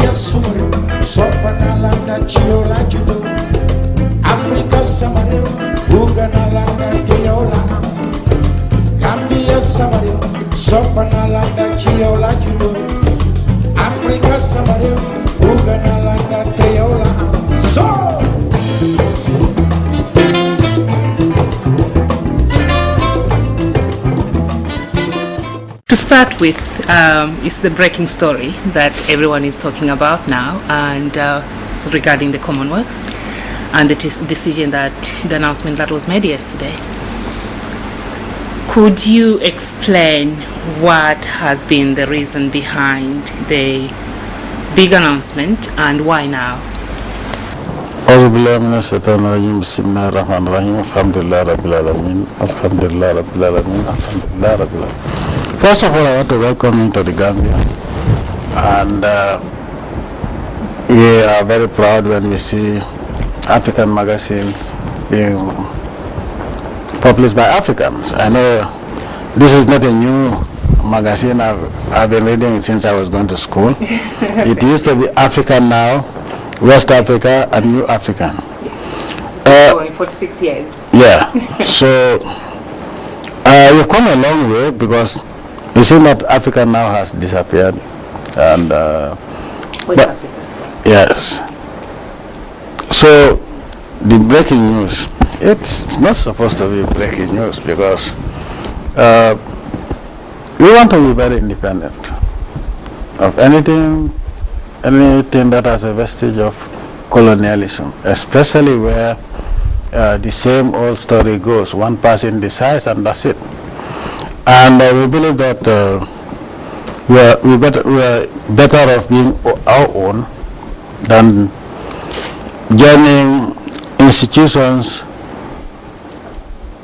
Gambia sumare sopanalanda chiola judo Africa samare uganalanda teola Gambia samare sopanalanda chiola judo Africa samare uganalanda teola so To start with, it's the breaking story that everyone is talking about now, and it's regarding the Commonwealth and the decision the announcement that was made yesterday. Could you explain what has been the reason behind the big announcement and why now? First of all, I want to welcome you to the Gambia, and we are very proud when we see African magazines being published by Africans. I know this is not a new magazine. I've been reading it since I was going to school. It used to be African Now, West Africa, and New African. Going 46 years. Yeah. So we've come a long way because you see that Africa now has disappeared, and West Africa as well. Yes. So the breaking news, it's not supposed to be breaking news because we want to be very independent of anything that has a vestige of colonialism, especially where the same old story goes: one person decides and that's it. And we believe that we are better off being our own than joining institutions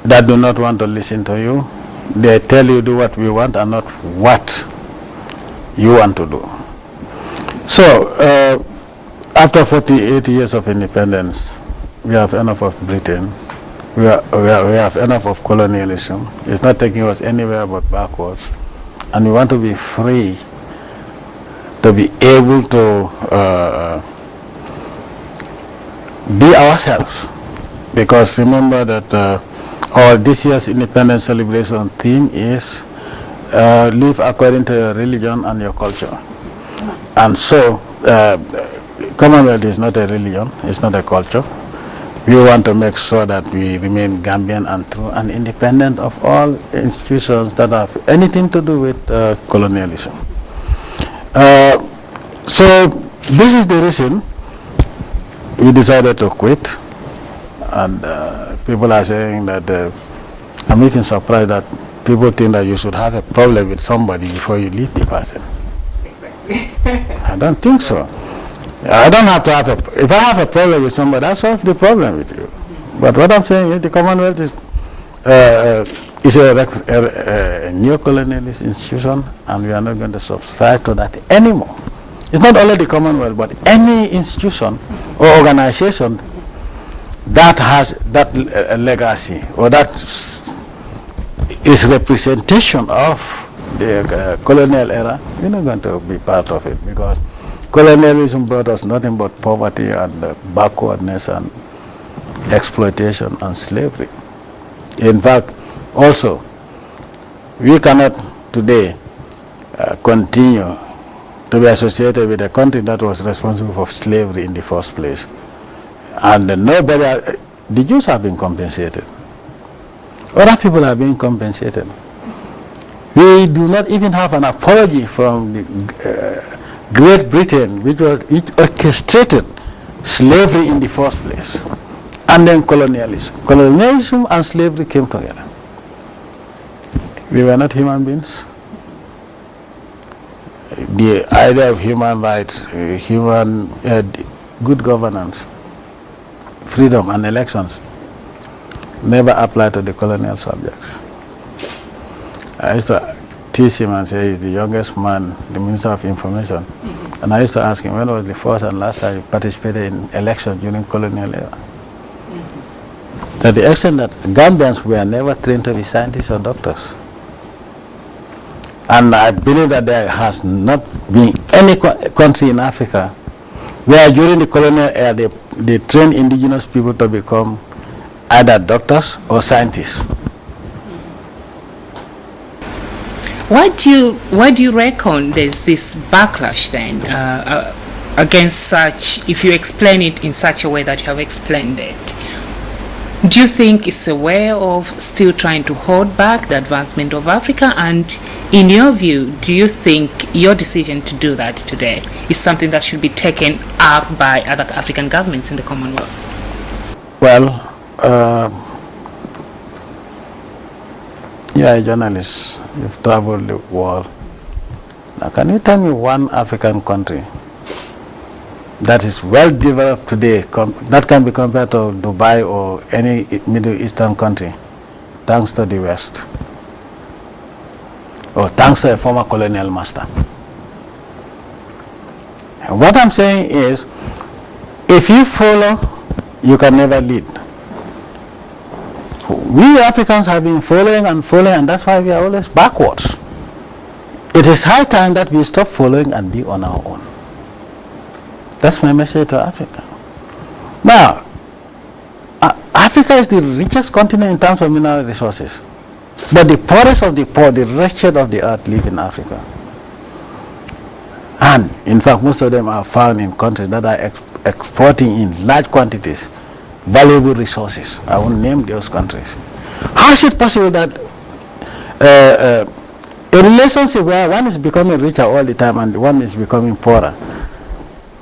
that do not want to listen to you. They tell you do what we want and not what you want to do. So after 48 years of independence, we have enough of Britain. We have enough of colonialism. It's not taking us anywhere but backwards. And we want to be free, to be able to be ourselves. Because remember that our this year's independence celebration theme is live according to your religion and your culture. And so Commonwealth is not a religion, it's not a culture. We want to make sure that we remain Gambian and true and independent of all institutions that have anything to do with colonialism. So this is the reason we decided to quit, and people are saying that I'm even surprised that people think that you should have a problem with somebody before you leave the person. Exactly. I don't think so. I don't have to have if I have a problem with somebody, I solve the problem with you. But what I'm saying is the Commonwealth is a neo-colonialist institution, and we are not going to subscribe to that anymore. It's not only the Commonwealth, but any institution or organization that has that legacy or that is representation of the colonial era. We're not going to be part of it because colonialism brought us nothing but poverty and backwardness and exploitation and slavery. In fact, also, we cannot today continue to be associated with a country that was responsible for slavery in the first place. And nobody, the Jews have been compensated. Other people are being compensated. We do not even have an apology from the Great Britain, which orchestrated slavery in the first place, and then colonialism. Colonialism and slavery came together. We were not human beings. The idea of human rights, good governance, freedom and elections never applied to the colonial subjects. I used to teach him and say he's the youngest man, the Minister of Information. And I used to ask him when was the first and last time he participated in elections during colonial era. To the extent that Gambians were never trained to be scientists or doctors. And I believe that there has not been any country in Africa where during the colonial era they trained indigenous people to become either doctors or scientists. Why do you reckon there's this backlash then against such, if you explain it in such a way that you have explained it? Do you think it's a way of still trying to hold back the advancement of Africa? And in your view, do you think your decision to do that today is something that should be taken up by other African governments in the Commonwealth? Well, you are a journalist. You've traveled the world. Now, can you tell me one African country that is well developed today that can be compared to Dubai or any Middle Eastern country thanks to the West or thanks to a former colonial master? And what I'm saying is, if you follow, you can never lead. We Africans have been following, and that's why we are always backwards. It is high time that we stop following and be on our own. That's my message to Africa. Now, Africa is the richest continent in terms of mineral resources. But the poorest of the poor, the wretched of the earth, live in Africa. And, in fact, most of them are found in countries that are exporting in large quantities valuable resources. I won't name those countries. How is it possible that a relationship where one is becoming richer all the time and one is becoming poorer,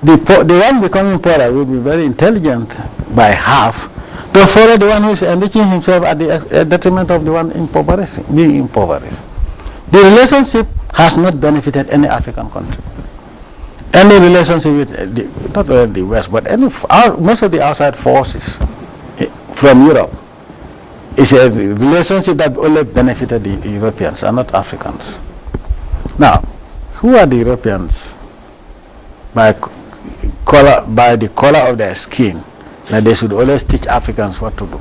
the one becoming poorer will be very intelligent by half to follow the one who is enriching himself at the detriment of the one being impoverished? The relationship has not benefited any African country. Any relationship with not only the West, but most of the outside forces from Europe is a relationship that only benefited the Europeans and not Africans. Now, who are the Europeans? By the color of their skin, that they should always teach Africans what to do.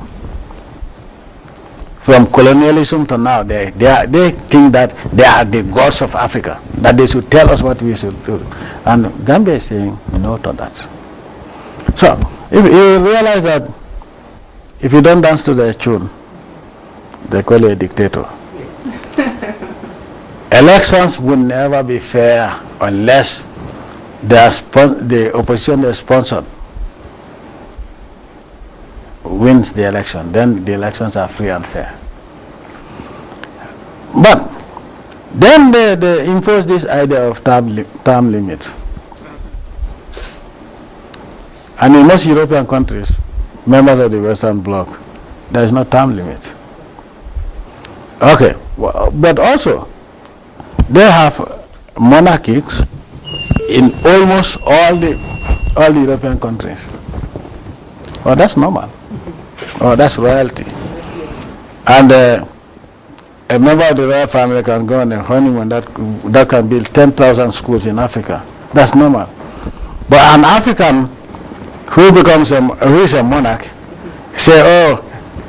From colonialism to now, they think that they are the gods of Africa, that they should tell us what we should do. And Gambia is saying no to that. So, if you realize that if you don't dance to their tune, they call you a dictator. Elections will never be fair unless the opposition they sponsored wins the election. Then the elections are free and fair. But then they impose this idea of term limit. And in most European countries, members of the Western Bloc, there is no term limit. Okay, but also they have monarchies in almost all the European countries. Oh, that's normal. Oh, that's royalty. And a member of the royal family can go on a honeymoon that can build 10,000 schools in Africa. That's normal. But an African who is a monarch say, oh,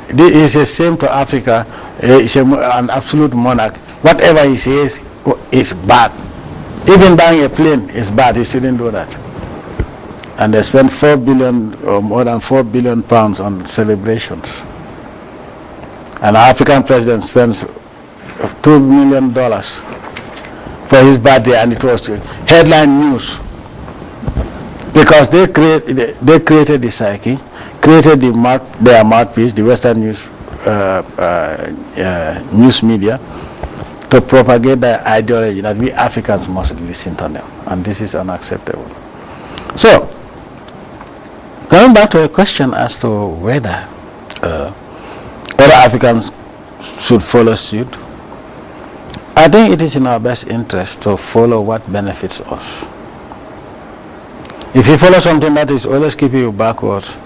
this is the same to Africa. He's an absolute monarch. Whatever he says is bad. Even buying a plane is bad. He shouldn't do that. And they spend 4 billion or more than 4 billion pounds on celebrations. An African president spends $2 million for his birthday, and it was headline news because they created the psyche, created their mouthpiece, the Western news media, to propagate their ideology that we Africans must listen to them, and this is unacceptable. So, going back to a question as to whether other Africans should follow suit, I think it is in our best interest to follow what benefits us. If you follow something that is always keeping you backwards,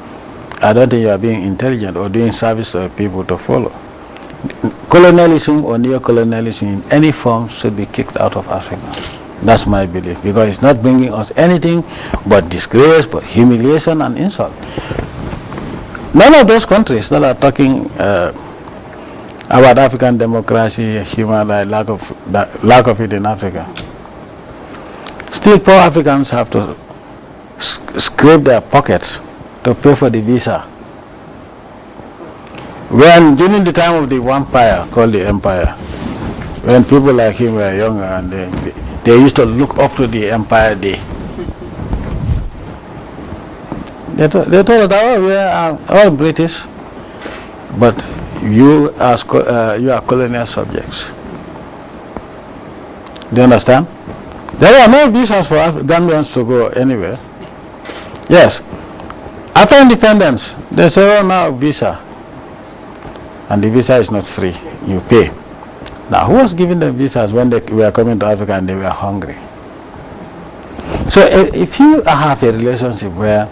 I don't think you are being intelligent or doing service to people to follow. Colonialism or neo-colonialism in any form should be kicked out of Africa. That's my belief, because it's not bringing us anything but disgrace, but humiliation and insult. None of those countries that are talking about African democracy, human rights, lack of it in Africa, Still, poor Africans have to scrape their pockets to pay for the visa. When during the time of the vampire called the empire, when people like him were younger and they used to look up to the Empire Day. They told us that, oh, we are all British, but you are colonial subjects. Do you understand? There were no visas for Gambians to go anywhere. Yes. After independence, they say, oh, now visa. And the visa is not free. You pay. Now, who was giving them visas when they were coming to Africa and they were hungry? So if you have a relationship where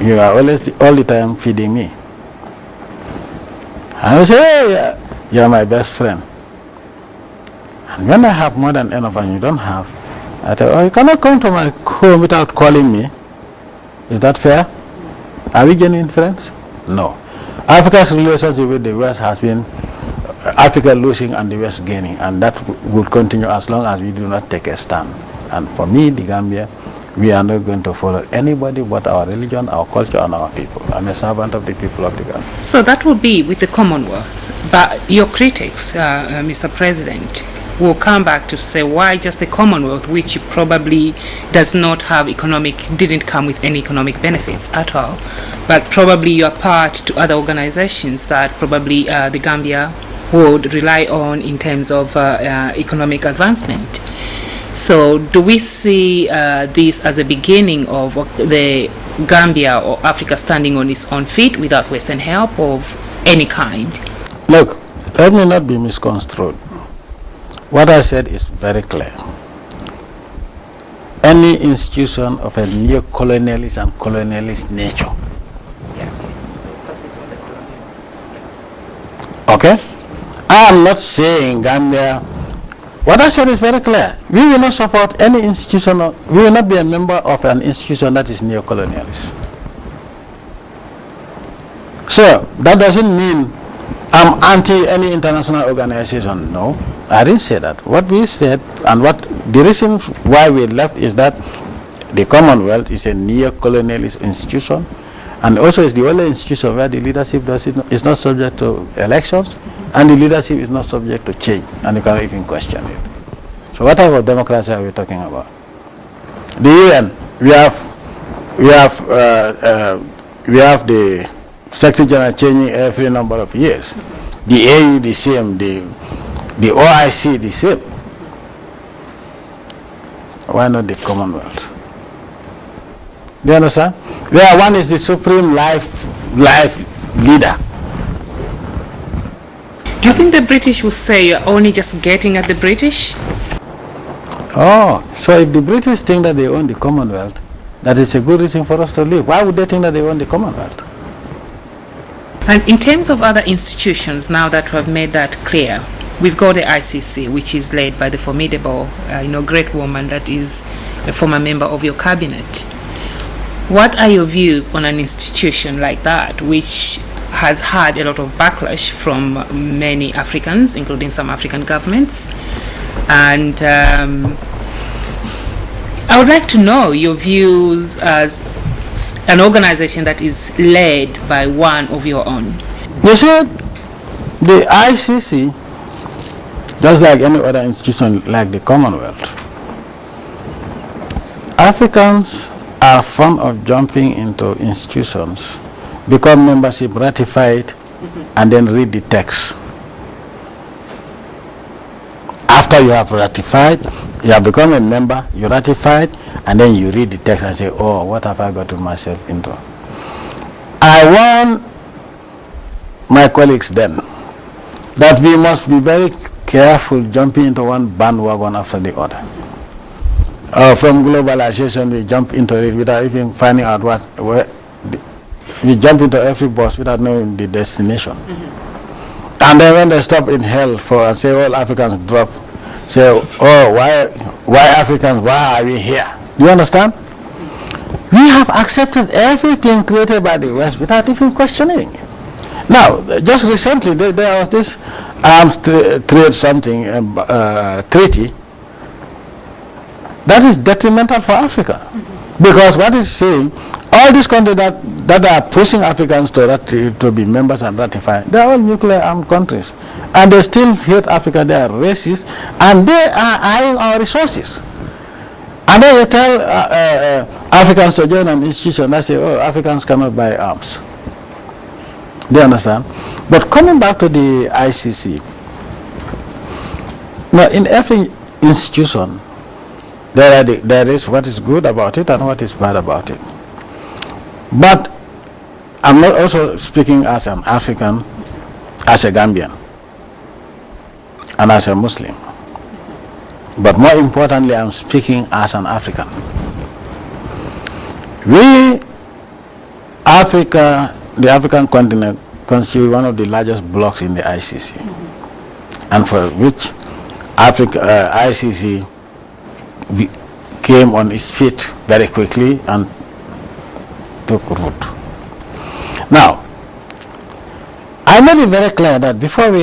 you are always all the time feeding me, and you say, hey, you're my best friend. And when I have more than enough and you don't have, I tell you, oh, you cannot come to my home without calling me. Is that fair? Are we genuine friends? No. Africa's relationship with the West has been Africa losing and the West gaining, and that will continue as long as we do not take a stand. And for me, the Gambia, we are not going to follow anybody but our religion, our culture, and our people. I'm a servant of the people of the Gambia. So that would be with the Commonwealth. But your critics, Mr. President, will come back to say, why just the Commonwealth, which probably does not have didn't come with any economic benefits at all, but probably you are part to other organizations that probably the Gambia would rely on in terms of economic advancement. So do we see this as a beginning of the Gambia or Africa standing on its own feet without Western help of any kind? Look, let me not be misconstrued. What I said is very clear. Any institution of a neo-colonialist and colonialist nature. Okay? I am not saying Gambia. What I said is very clear. We will not support any institution, we will not be a member of an institution that is neo-colonialist. So, that doesn't mean I'm anti any international organization. No, I didn't say that. What we said, and what the reason why we left is that the Commonwealth is a neo-colonialist institution, and also is the only institution where the leadership is not subject to elections, and the leadership is not subject to change, and you cannot even question it. So what type of democracy are we talking about? The UN, we have the Secretary General changing every number of years. The AU the same, the OIC the same. Why not the Commonwealth? Do you understand? Where one is the supreme life leader. Do you think the British will say you're only just getting at the British? Oh, so if the British think that they own the Commonwealth, that is a good reason for us to leave. Why would they think that they own the Commonwealth? And in terms of other institutions, now that we have made that clear, we've got the ICC, which is led by the formidable, great woman that is a former member of your cabinet. What are your views on an institution like that, which has had a lot of backlash from many Africans, including some African governments? And I would like to know your views as an organization that is led by one of your own. You see, the ICC, just like any other institution like the Commonwealth, Africans are fond of jumping into institutions, become membership ratified, and then read the text. After you have ratified, you have become a member, you ratified, and then you read the text and say, oh, what have I gotten myself into? I warn my colleagues then that we must be very careful jumping into one bandwagon after the other. From globalization, we jump into it without even finding out we jump into every bus without knowing the destination. And then when they stop in hell and say all Africans drop, say, oh, why Africans, why are we here? Do you understand? We have accepted everything created by the West without even questioning it. Now, just recently, there was this arms trade treaty that is detrimental for Africa. Because what it's saying, all these countries that are pushing Africans to be members and ratify, they are all nuclear armed countries. And they still hate Africa, they are racist, and they are eyeing our resources. And then you tell Africans to join an institution that say, oh, Africans cannot buy arms. Do you understand? But coming back to the ICC, now in every institution, there is what is good about it and what is bad about it. But I'm not also speaking as an African, as a Gambian, and as a Muslim. But more importantly, I'm speaking as an African. We, Africa, the African continent, constitute one of the largest blocks in the ICC, and for which ICC came on its feet very quickly and took root. Now, I made it very clear that before we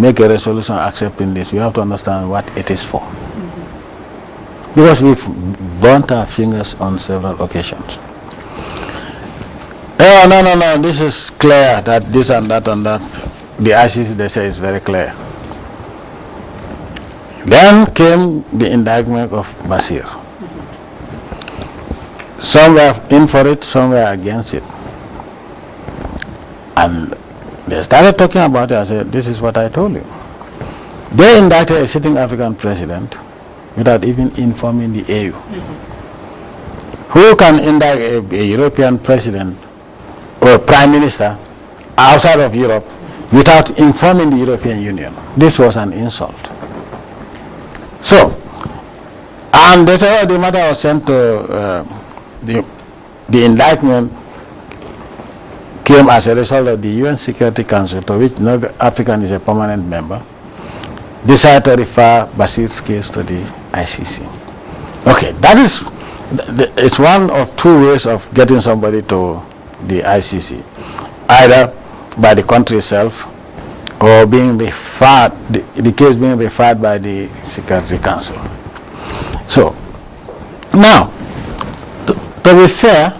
make a resolution accepting this, we have to understand what it is for. Because we've burnt our fingers on several occasions. Oh, no, this is clear that this and that and that. The ICC, they say, is very clear. Then came the indictment of Bashir. Some were in for it, some were against it. And they started talking about it. I said, this is what I told you. They indicted a sitting African president without even informing the AU. Who can indict a European president or prime minister outside of Europe without informing the European Union? This was an insult. So, and they said, oh, the matter was sent to the indictment came as a result of the UN Security Council, to which no African is a permanent member, decided to refer Bashir's case to the ICC. Okay, that is, it's one of two ways of getting somebody to the ICC, either by the country itself or being referred, the case being referred by the Security Council. So, now, to be fair,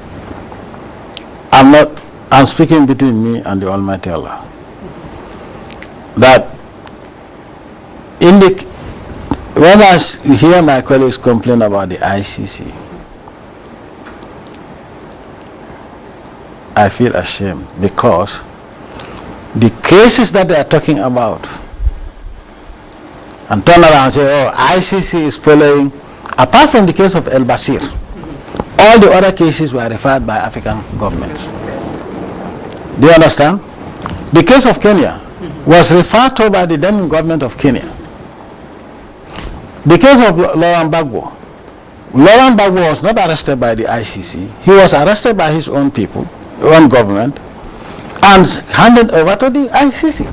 I'm speaking between me and the Almighty Allah. That when I hear my colleagues complain about the ICC, I feel ashamed, because the cases that they are talking about, and turn around and say, oh, ICC is following, apart from the case of El Bashir, all the other cases were referred by African governments. Do you understand? The case of Kenya was referred to by the then government of Kenya. The case of Laurent Gbagbo was not arrested by the ICC. He was arrested by his own people, own government, and handed over to the ICC.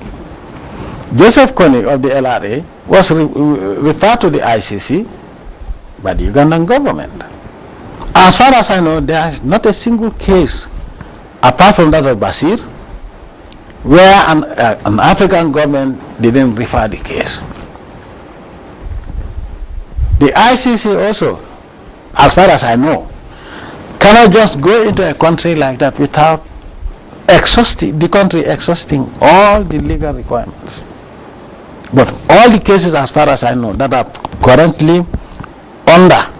Joseph Kony of the LRA was referred to the ICC by the Ugandan government. As far as I know, there is not a single case, apart from that of Bashir, where an African government didn't refer the case. The ICC also, as far as I know, cannot just go into a country like that without the country exhausting all the legal requirements. But all the cases, as far as I know, that are currently under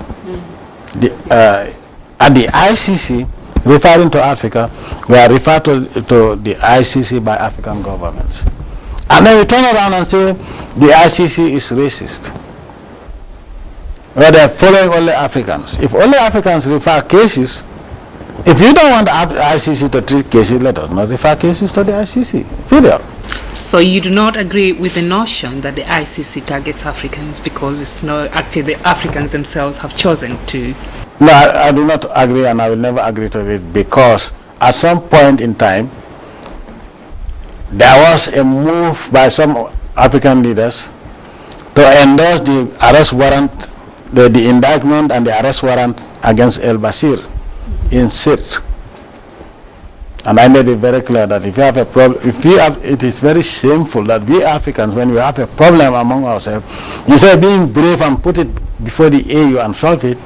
at the ICC, referring to Africa, were referred to the ICC by African governments. And then we turn around and say the ICC is racist. Well, they're following only Africans. If only Africans refer cases, if you don't want the ICC to treat cases, let us not refer cases to the ICC. Period. So you do not agree with the notion that the ICC targets Africans because it's not actually the Africans themselves have chosen to? No, I do not agree, and I will never agree to it, because at some point in time, there was a move by some African leaders to endorse the arrest warrant, the indictment and the arrest warrant against El Bashir in Sirt. And I made it very clear that if you have a problem, it is very shameful that we Africans, when we have a problem among ourselves, instead of being brave and put it before the AU and solve it.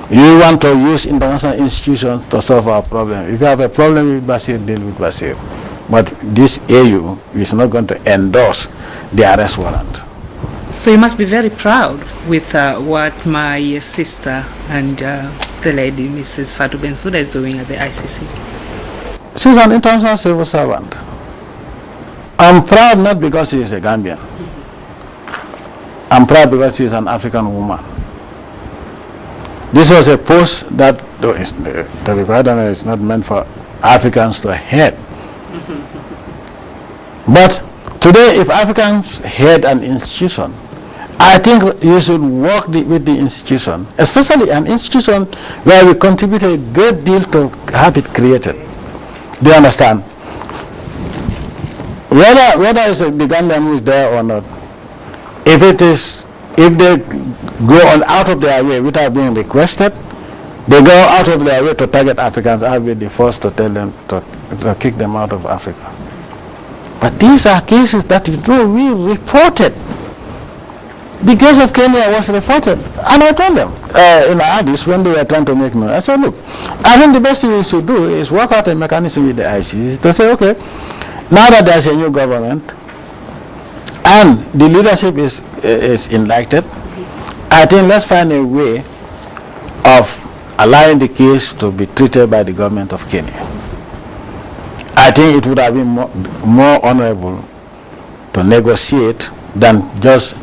You want to use international institutions to solve our problem. If you have a problem with Bashir, deal with Bashir. But this AU is not going to endorse the arrest warrant. So you must be very proud with what my sister and the lady, Mrs. Fatou Bensouda, is doing at the ICC. She's an international civil servant. I'm proud not because she is a Gambian. I'm proud because she is an African woman. This was a post that, to be quite honest, is not meant for Africans to head. But today, if Africans head an institution, I think you should work with the institution, especially an institution where we contribute a great deal to have it created. Do you understand? Whether it's the Gambian who is there or not, if they go on out of their way without being requested, they go out of their way to target Africans. I will be the first to tell them to kick them out of Africa. But these are cases that we reported. The case of Kenya was reported, and I told them in Addis when they were trying to make noise, I said, look, I think the best thing we should do is work out a mechanism with the ICC to say, okay, now that there's a new government and the leadership is elected, I think let's find a way of allowing the case to be treated by the government of Kenya. I think it would have been more honorable to negotiate than just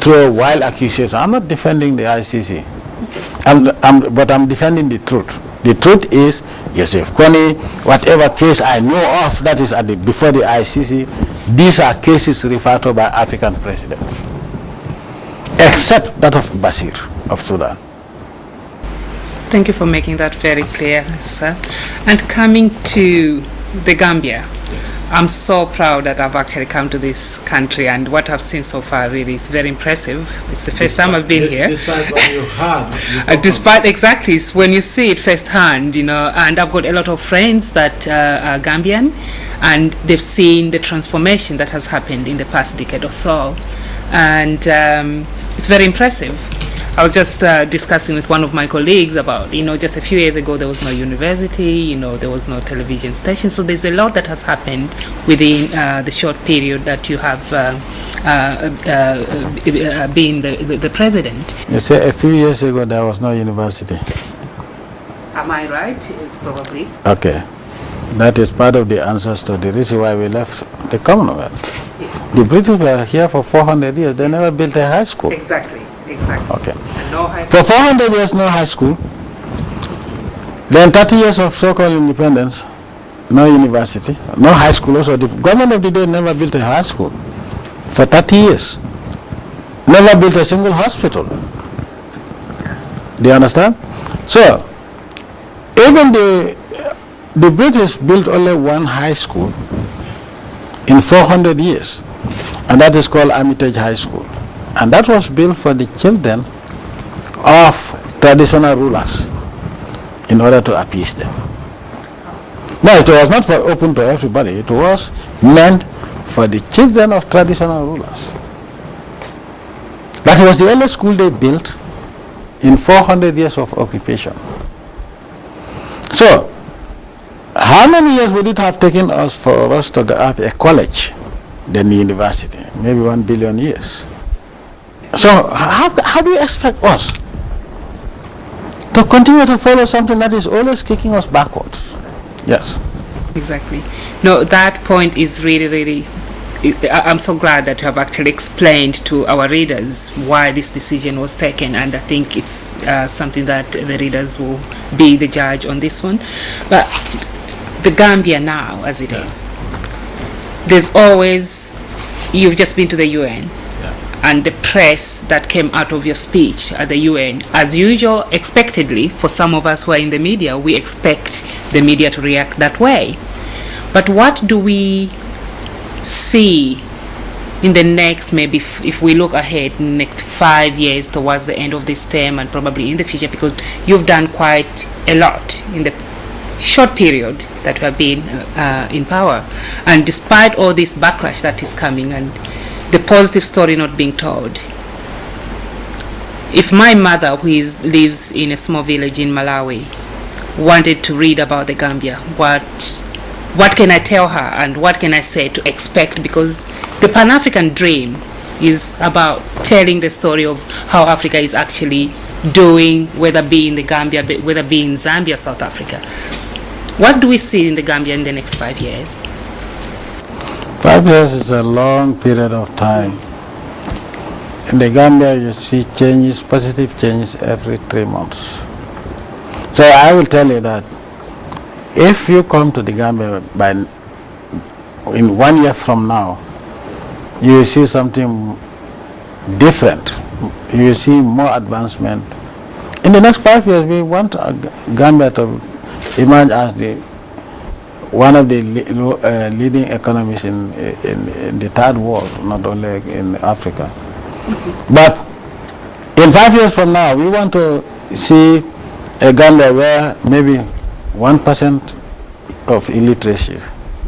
throw wild accusations. I'm not defending the ICC, but I'm defending the truth. The truth is, Joseph Kony, whatever case I know of that is before the ICC, these are cases referred to by African presidents, except that of Bashir of Sudan. Thank you for making that very clear, sir. And coming to the Gambia, I'm so proud that I've actually come to this country, and what I've seen so far really is very impressive. It's the first time I've been here. Despite what you heard. Despite, exactly, it's when you see it firsthand, and I've got a lot of friends that are Gambian, and they've seen the transformation that has happened in the past decade or so. And it's very impressive. I was just discussing with one of my colleagues about, just a few years ago there was no university, there was no television station. So there's a lot that has happened within the short period that you have been the president. You say a few years ago there was no university. Am I right? Probably. Okay. That is part of the answers to the reason why we left the Commonwealth. Yes. The British were here for 400 years. They never built a high school. Exactly. Okay. No high school. For 400 years, no high school. Then 30 years of so-called independence, no university, no high school. Also, the government of the day never built a high school. For 30 years. Never built a single hospital. Do you understand? So, even the British built only one high school in 400 years, and that is called Armitage High School. And that was built for the children of traditional rulers in order to appease them. No, it was not open to everybody. It was meant for the children of traditional rulers. That was the only school they built in 400 years of occupation. So, how many years would it have taken us for us to have a college, then the university? Maybe 1 billion years. So how do you expect us to continue to follow something that is always kicking us backwards? Yes. Exactly. No, that point is really, I'm so glad that you have actually explained to our readers why this decision was taken, and I think it's something that the readers will be the judge on this one. But the Gambia now, as it is, there's always, you've just been to the UN, and the press that came out of your speech at the UN, as usual, expectedly, for some of us who are in the media, we expect the media to react that way. But what do we see in the next, maybe if we look ahead, in the next 5 years towards the end of this term and probably in the future, because you've done quite a lot in the short period that you have been in power. And despite all this backlash that is coming and the positive story not being told, if my mother, who lives in a small village in Malawi, wanted to read about the Gambia, what can I tell her and what can I say to expect? Because the Pan-African dream is about telling the story of how Africa is actually doing, whether be in the Gambia, whether be in Zambia, South Africa. What do we see in the Gambia in the next 5 years? 5 years is a long period of time. In the Gambia, you see changes, positive changes every 3 months. So I will tell you that if you come to the Gambia in 1 year from now, you will see something different. You will see more advancement. In the next 5 years, we want Gambia to emerge as one of the leading economies in the third world, not only in Africa. But in 5 years from now, we want to see a Gambia where maybe 1% of illiteracy,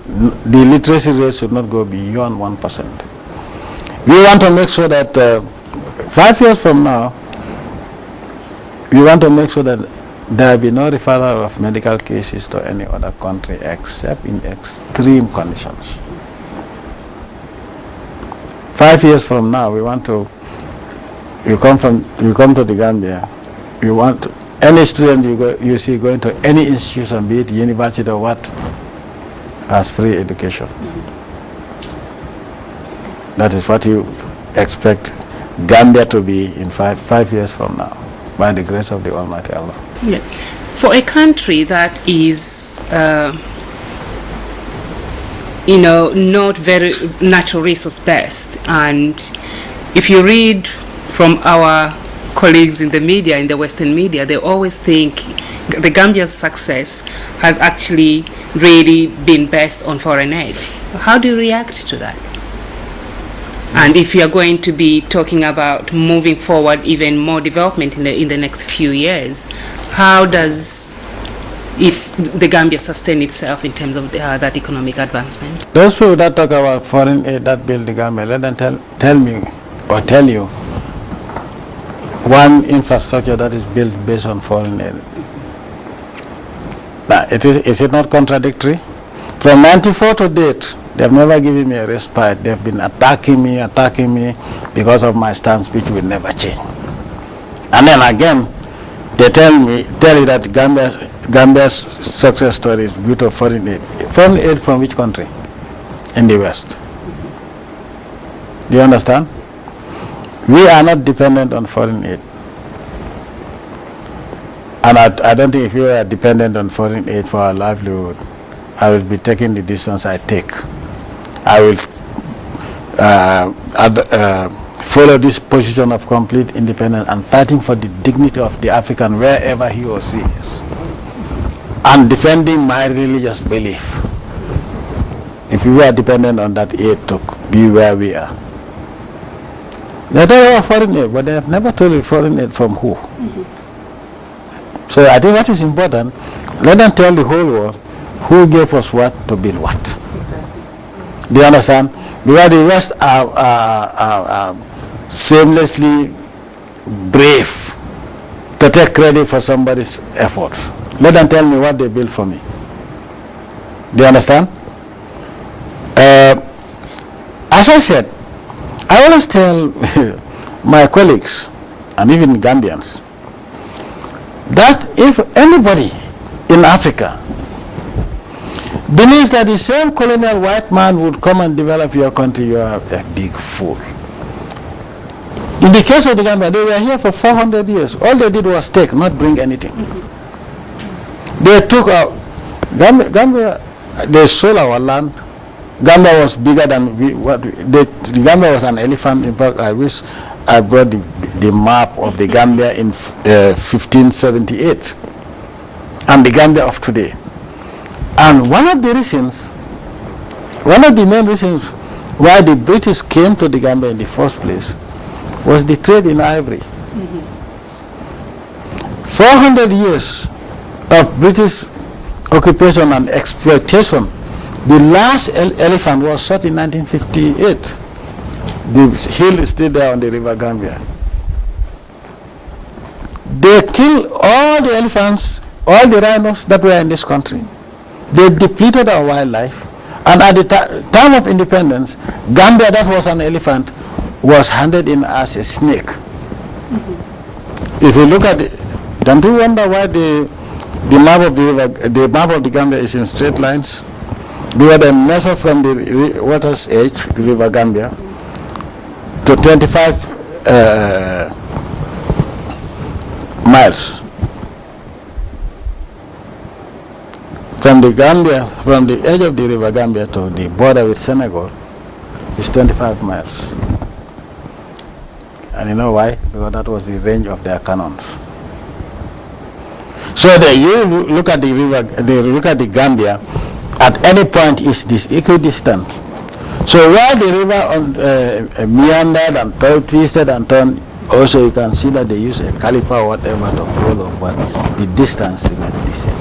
the literacy rate should not go beyond 1%. We want to make sure that 5 years from now, we want to make sure that there will be no referral of medical cases to any other country except in extreme conditions. 5 years from now, we want to, you come to the Gambia, we want any student you see going to any institution, be it university or what, has free education. That is what you expect Gambia to be in five years from now, by the grace of the Almighty Allah. Yeah. For a country that is, not very natural resource based, and if you read from our colleagues in the media, in the Western media, they always think the Gambia's success has actually really been based on foreign aid. How do you react to that? And if you are going to be talking about moving forward even more development in the next few years, how does the Gambia sustain itself in terms of that economic advancement? Those people that talk about foreign aid that build the Gambia, let them tell me or tell you one infrastructure that is built based on foreign aid. Now, is it not contradictory? From 94 to date, they have never given me a respite. They have been attacking me because of my stance, which will never change. And then again, they tell you that Gambia's success story is built on foreign aid. Foreign aid from which country? In the West. Do you understand? We are not dependent on foreign aid. And I don't think if you are dependent on foreign aid for our livelihood, I will be taking the distance I take. I will follow this position of complete independence and fighting for the dignity of the African wherever he or she is, and defending my religious belief. If we are dependent on that aid to be where we are. They talk about foreign aid, but they have never told you foreign aid from who. So I think what is important, let them tell the whole world who gave us what to build what. Do you understand? Because the West are shamelessly brave to take credit for somebody's effort. Let them tell me what they built for me. Do you understand? As I said, I always tell my colleagues and even Gambians that if anybody in Africa believes that the same colonial white man would come and develop your country, you are a big fool. In the case of the Gambia, they were here for 400 years. All they did was take, not bring anything. They took our Gambia, they sold our land. Gambia was bigger than the Gambia was an elephant. In fact, I wish I brought the map of the Gambia in 1578 and the Gambia of today. And one of the main reasons why the British came to the Gambia in the first place was the trade in ivory. 400 years of British occupation and exploitation. The last elephant was shot in 1958. The hill is still there on the River Gambia. They killed all the elephants, all the rhinos that were in this country. They depleted our wildlife. And at the time of independence, Gambia, that was an elephant, was handed in as a snake. If you look at it, don't you wonder why the map of the map of the Gambia is in straight lines? Because they measure from the water's edge, the river Gambia, to 25 miles. From the Gambia, from the edge of the river Gambia to the border with Senegal, is 25 miles. And you know why? Because that was the range of their cannons. So you look at the river, look at the Gambia, at any point is this equidistant. So where the river meandered and twisted and turned, also you can see that they use a caliper or whatever to follow, but the distance remains the same.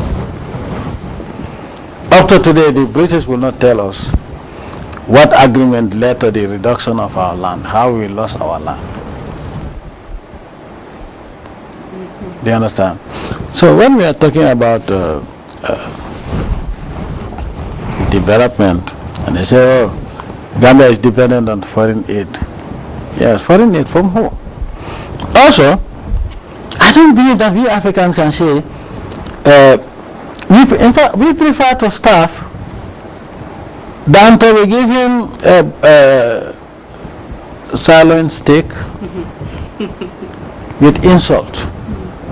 Up to today, the British will not tell us what agreement led to the reduction of our land, how we lost our land. Do you understand? So when we are talking about development, and they say, oh, Gambia is dependent on foreign aid. Yes, foreign aid from who? Also, I don't believe that we Africans can say, in fact, we prefer to starve than to give him a sirloin steak with insult.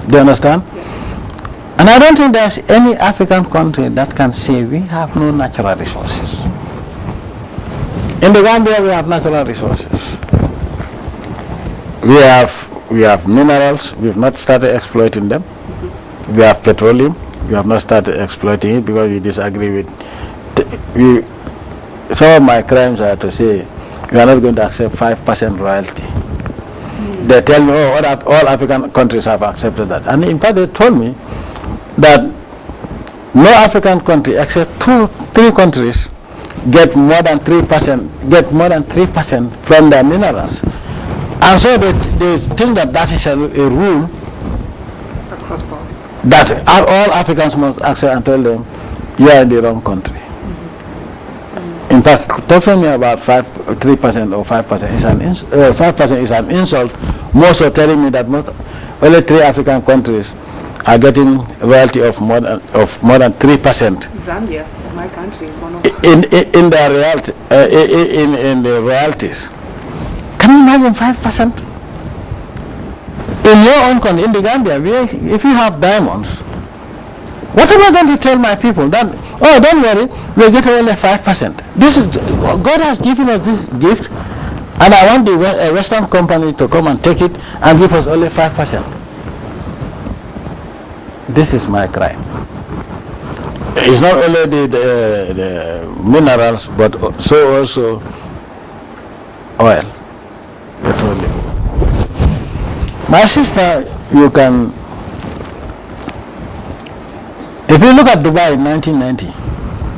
Do you understand? And I don't think there's any African country that can say we have no natural resources. In the Gambia, we have natural resources. We have minerals. We've not started exploiting them. We have petroleum. We have not started exploiting it because we disagree with. Some of my crimes are to say we are not going to accept 5% royalty. They tell me, oh, all African countries have accepted that. And in fact, they told me that no African country except 3 countries get more than 3% from their minerals. And so they think that that is a rule that all Africans must accept, and tell them you are in the wrong country. In fact, talking to me about 3% or 5% is 5% is an insult. More so telling me that only 3 African countries are getting royalty of more than 3%. Zambia, my country, is one of them. In their royalty, in the royalties. Can you imagine 5%? In your own country, in the Gambia, if you have diamonds, what am I going to tell my people? That, oh, don't worry, we'll get only 5%. God has given us this gift, and I want the Western company to come and take it and give us only 5%. This is my crime. It's not only the minerals, but so also oil, petroleum. My sister, you can, if you look at Dubai in 1990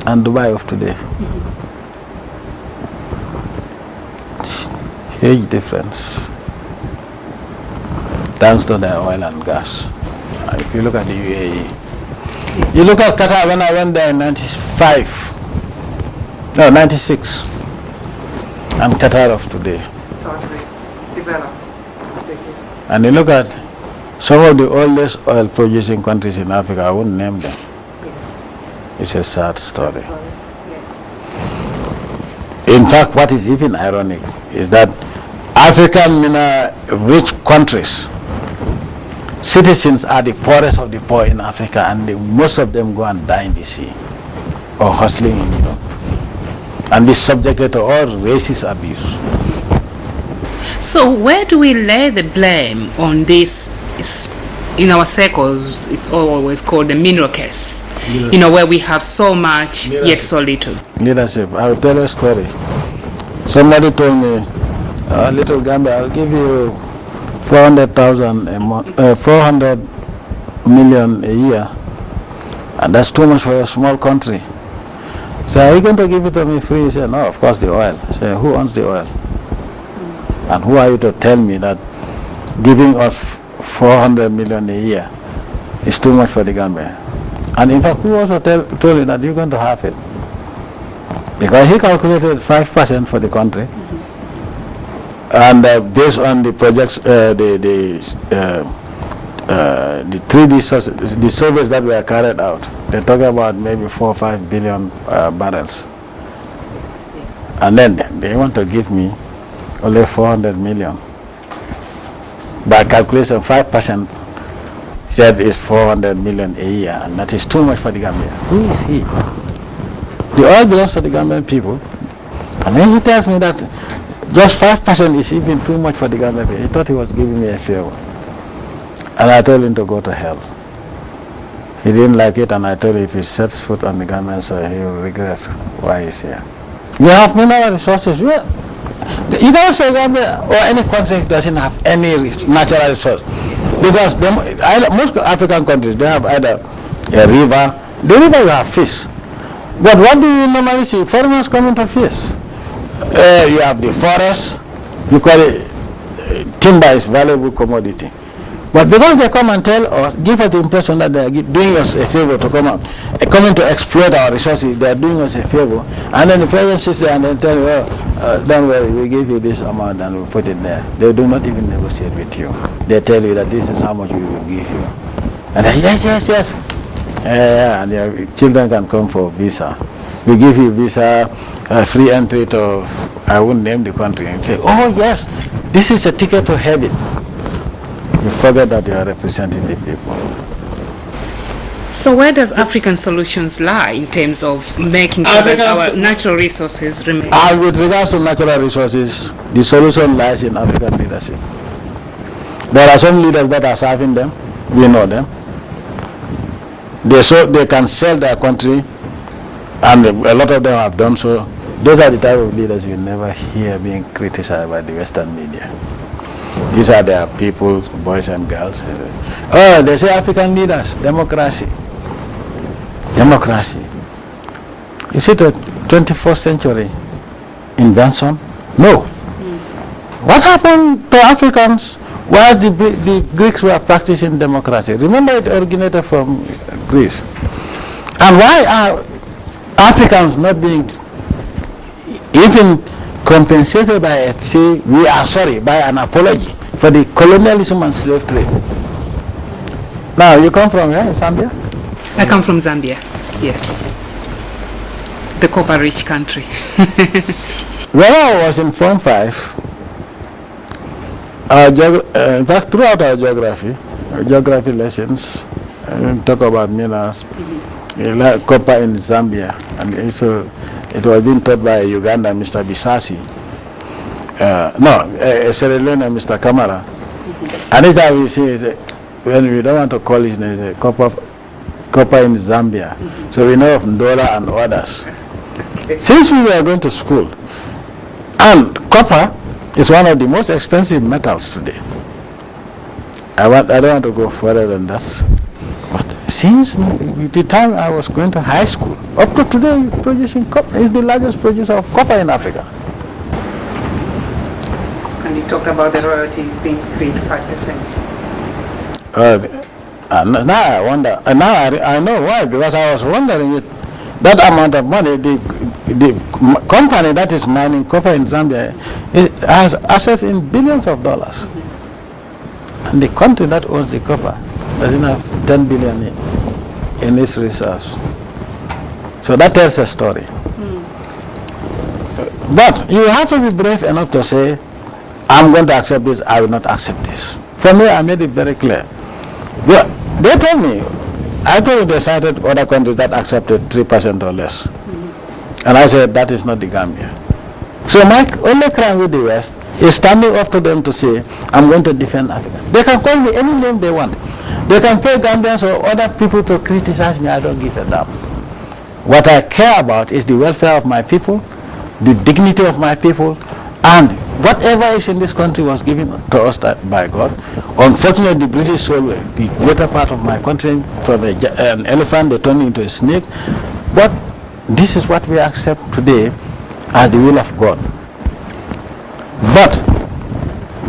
and Dubai of today, huge difference thanks to their oil and gas. If you look at the UAE, you look at Qatar. When I went there in 96, and Qatar of today. Developed. And you look at some of the oldest oil producing countries in Africa, I won't name them. It's a sad story. Yes. In fact, what is even ironic is that African rich countries, citizens are the poorest of the poor in Africa, and most of them go and die in the sea or hustling in Europe and be subjected to all racist abuse. So where do we lay the blame on this? In our circles, it's always called the mineral case. You know, where we have so much yet so little. Leadership. I will tell a story. Somebody told me, little Gambia, I'll give you 400,000 a month, 400 million a year, and that's too much for a small country. So are you going to give it to me free? He said, no, of course the oil. I said, who owns the oil? And who are you to tell me that giving us 400 million a year is too much for the Gambia. And in fact, we also told him that you're going to have it. Because he calculated 5% for the country. And based on the projects, the 3D the surveys that were carried out, they're talking about maybe 4 or 5 billion barrels. And then they want to give me only 400 million. By calculation, 5% said is 400 million a year, and that is too much for the Gambia. Who is he? The oil belongs to the Gambian people. And then he tells me that just 5% is even too much for the Gambian people. He thought he was giving me a favor. And I told him to go to hell. He didn't like it, and I told him if he sets foot on the Gambian soil, he will regret why he's here. You have mineral resources. You don't say Gambia or any country doesn't have any natural resource. Because most African countries, they have either a river, the river will have fish. But what do you normally see? Foreigners coming to fish. You have the forest, you call it, timber is valuable commodity. But because they come and tell us, give us the impression that they are doing us a favor to come coming to exploit our resources, they are doing us a favor. And then the president sits there and then tell you, don't worry, we give you this amount and we put it there. They do not even negotiate with you. They tell you that this is how much we will give you. And then, yes. And your children can come for visa. We give you visa, free entry to, I won't name the country, and say, oh yes, this is a ticket to heaven. You forget that you are representing the people. So where does African solutions lie in terms of making sure that our natural resources remain? With regards to natural resources, the solution lies in African leadership. There are some leaders that are serving them. We know them. They can sell their country, and a lot of them have done so. Those are the type of leaders you never hear being criticized by the Western media. These are their people, boys and girls. Oh, they say African leaders, democracy. Democracy. Is it a 21st century invention? No. What happened to Africans while the Greeks were practicing democracy? Remember, it originated from Greece. And why are Africans not being even compensated by by an apology for the colonialism and slave trade? Now, you come from where? Zambia? I come from Zambia, yes. The copper-rich country. When I was in Form 5, in fact, throughout our geography lessons, we talk about minerals, like copper in Zambia, and it was being taught by Uganda, Mr. Bisasi. Sierra Leone, Mr. Kamara. And this time we see, when we don't want to call his name, copper in Zambia. So we know of Ndola and others. Since we were going to school, and copper is one of the most expensive metals today. I don't want to go further than that. But since the time I was going to high school, up to today, producing copper is the largest producer of copper in Africa. And you talked about the royalties being 3 to 5%. Now I wonder, and now I know why, because I was wondering it. That amount of money, the company that is mining copper in Zambia, it has assets in billions of dollars. And the country that owns the copper doesn't have 10 billion in its reserves. So that tells a story. But you have to be brave enough to say, I'm going to accept this, I will not accept this. For me, I made it very clear. They told me, I told you they cited other countries that accepted 3% or less. And I said, that is not the Gambia. So my only crime with the West is standing up to them to say, I'm going to defend Africa. They can call me any name they want. They can pay Gambians or other people to criticize me. I don't give a damn. What I care about is the welfare of my people, the dignity of my people, and whatever is in this country was given to us by God. Unfortunately, the British sold the greater part of my country from an elephant. They turned it into a snake. But this is what we accept today as the will of God. But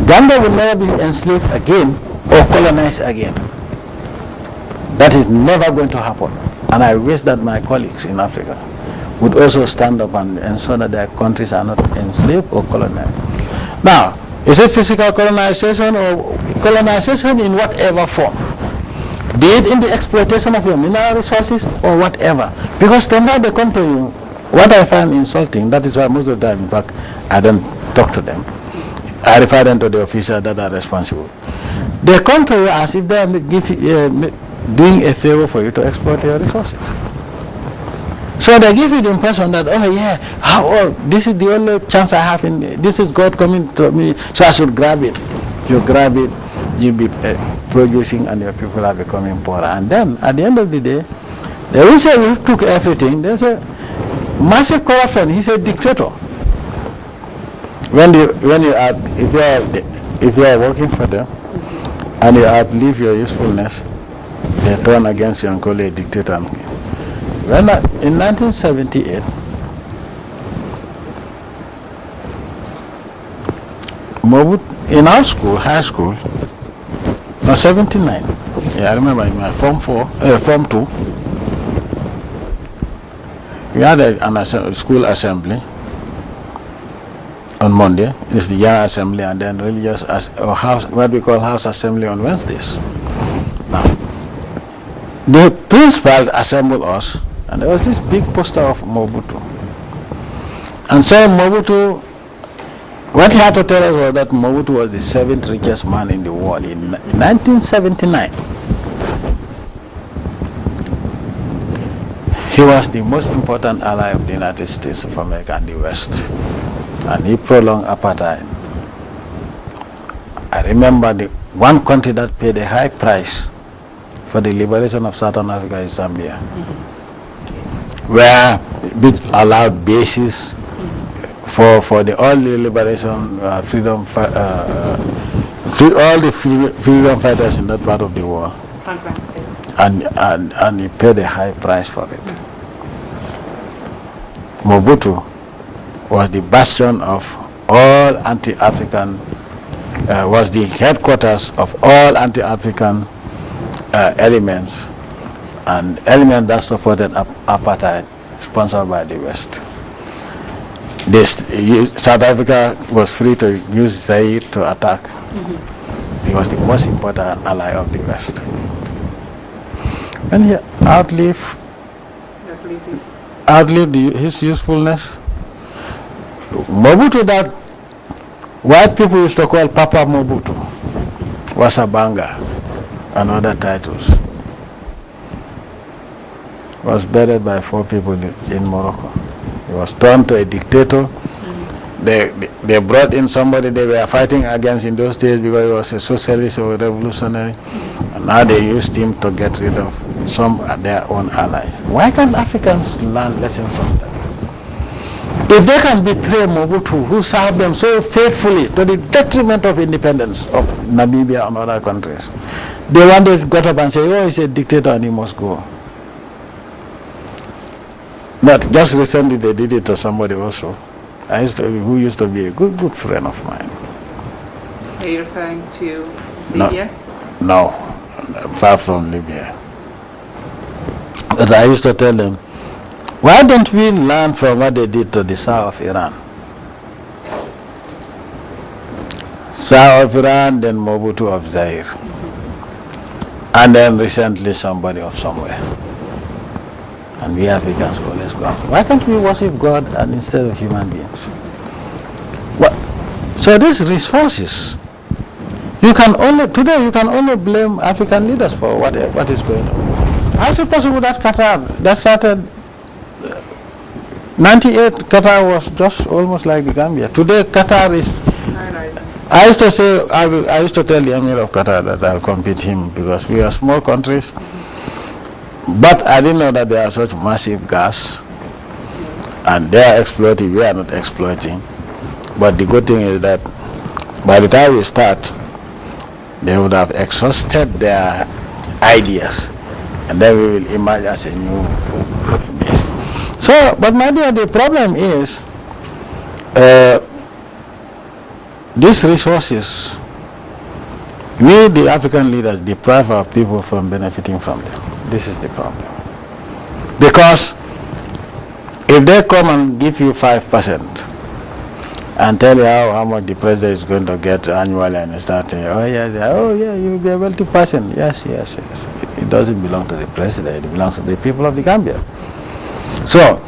Gambia will never be enslaved again or colonize again. That is never going to happen. And I wish that my colleagues in Africa would also stand up and ensure that their countries are not enslaved or colonized. Now, is it physical colonization or colonization in whatever form? Be it in the exploitation of your mineral resources or whatever. Because then they come to you, what I find insulting, that is why most of the time, in fact, I don't talk to them. I refer them to the officials that are responsible. They come to you as if they are doing a favor for you to exploit your resources. So they give you the impression that, oh yeah, this is the only chance I have this is God coming to me, so I should grab it. You grab it, you be producing, and your people are becoming poorer. And then, at the end of the day, they will say you took everything. They say, massive corruption, he's a dictator. If you are working for them, and you outlive your usefulness, they turn against you and call you a dictator. In 1978, in our school, high school, no, 79, yeah, I remember in my Form 2, we had a school assembly on Monday. It's the general assembly, and then religious or house, what we call house assembly on Wednesdays. Now, the principal assembled us, and there was this big poster of Mobutu. And so Mobutu, what he had to tell us was that Mobutu was the 7th richest man in the world in 1979. He was the most important ally of the United States of America and the West. And he prolonged apartheid. I remember the one country that paid a high price for the liberation of Southern Africa is Zambia, where it allowed bases for all the liberation, all the freedom fighters in that part of the world. And he paid a high price for it. Mobutu was the bastion of all anti-African, was the headquarters of all anti-African elements, and elements that supported apartheid, sponsored by the West. South Africa was free to use Zaire to attack. He was the most important ally of the West. And he outlived his usefulness. Mobutu, that white people used to call Papa Mobutu, Wasabanga, and other titles, was buried by 4 people in Morocco. He was turned to a dictator. They brought in somebody they were fighting against in those days because he was a socialist or a revolutionary, and now they used him to get rid of their own allies. Why can't Africans learn lessons from that? If they can betray Mobutu, who served them so faithfully to the detriment of independence of Namibia and other countries, they one day got up and said, oh, he's a dictator and he must go. But just recently they did it to somebody also, who used to be a good friend of mine. Are you referring to Libya? No, far from Libya. But I used to tell them, why don't we learn from what they did to the Shah of Iran? Shah of Iran, then Mobutu of Zaire, and then recently somebody of somewhere. And we Africans go, let's go. Why can't we worship God and instead of human beings? So these resources, today you can only blame African leaders for what is going on. How is it possible that Qatar, that started 98, Qatar was just almost like the Gambia. Today Qatar is, I used to tell the Emir of Qatar that I'll compete him because we are small countries. But I didn't know that there are such massive gas, and they are exploiting, we are not exploiting. But the good thing is that by the time we start, they would have exhausted their ideas, and then we will emerge as a new base. So, but my dear, the problem is these resources We, the African leaders, deprive our people from benefiting from them. This is the problem. Because if they come and give you 5% and tell you how much the president is going to get annually, and you start saying, oh yeah, you'll be a wealthy person. Yes. It doesn't belong to the president, it belongs to the people of the Gambia. So,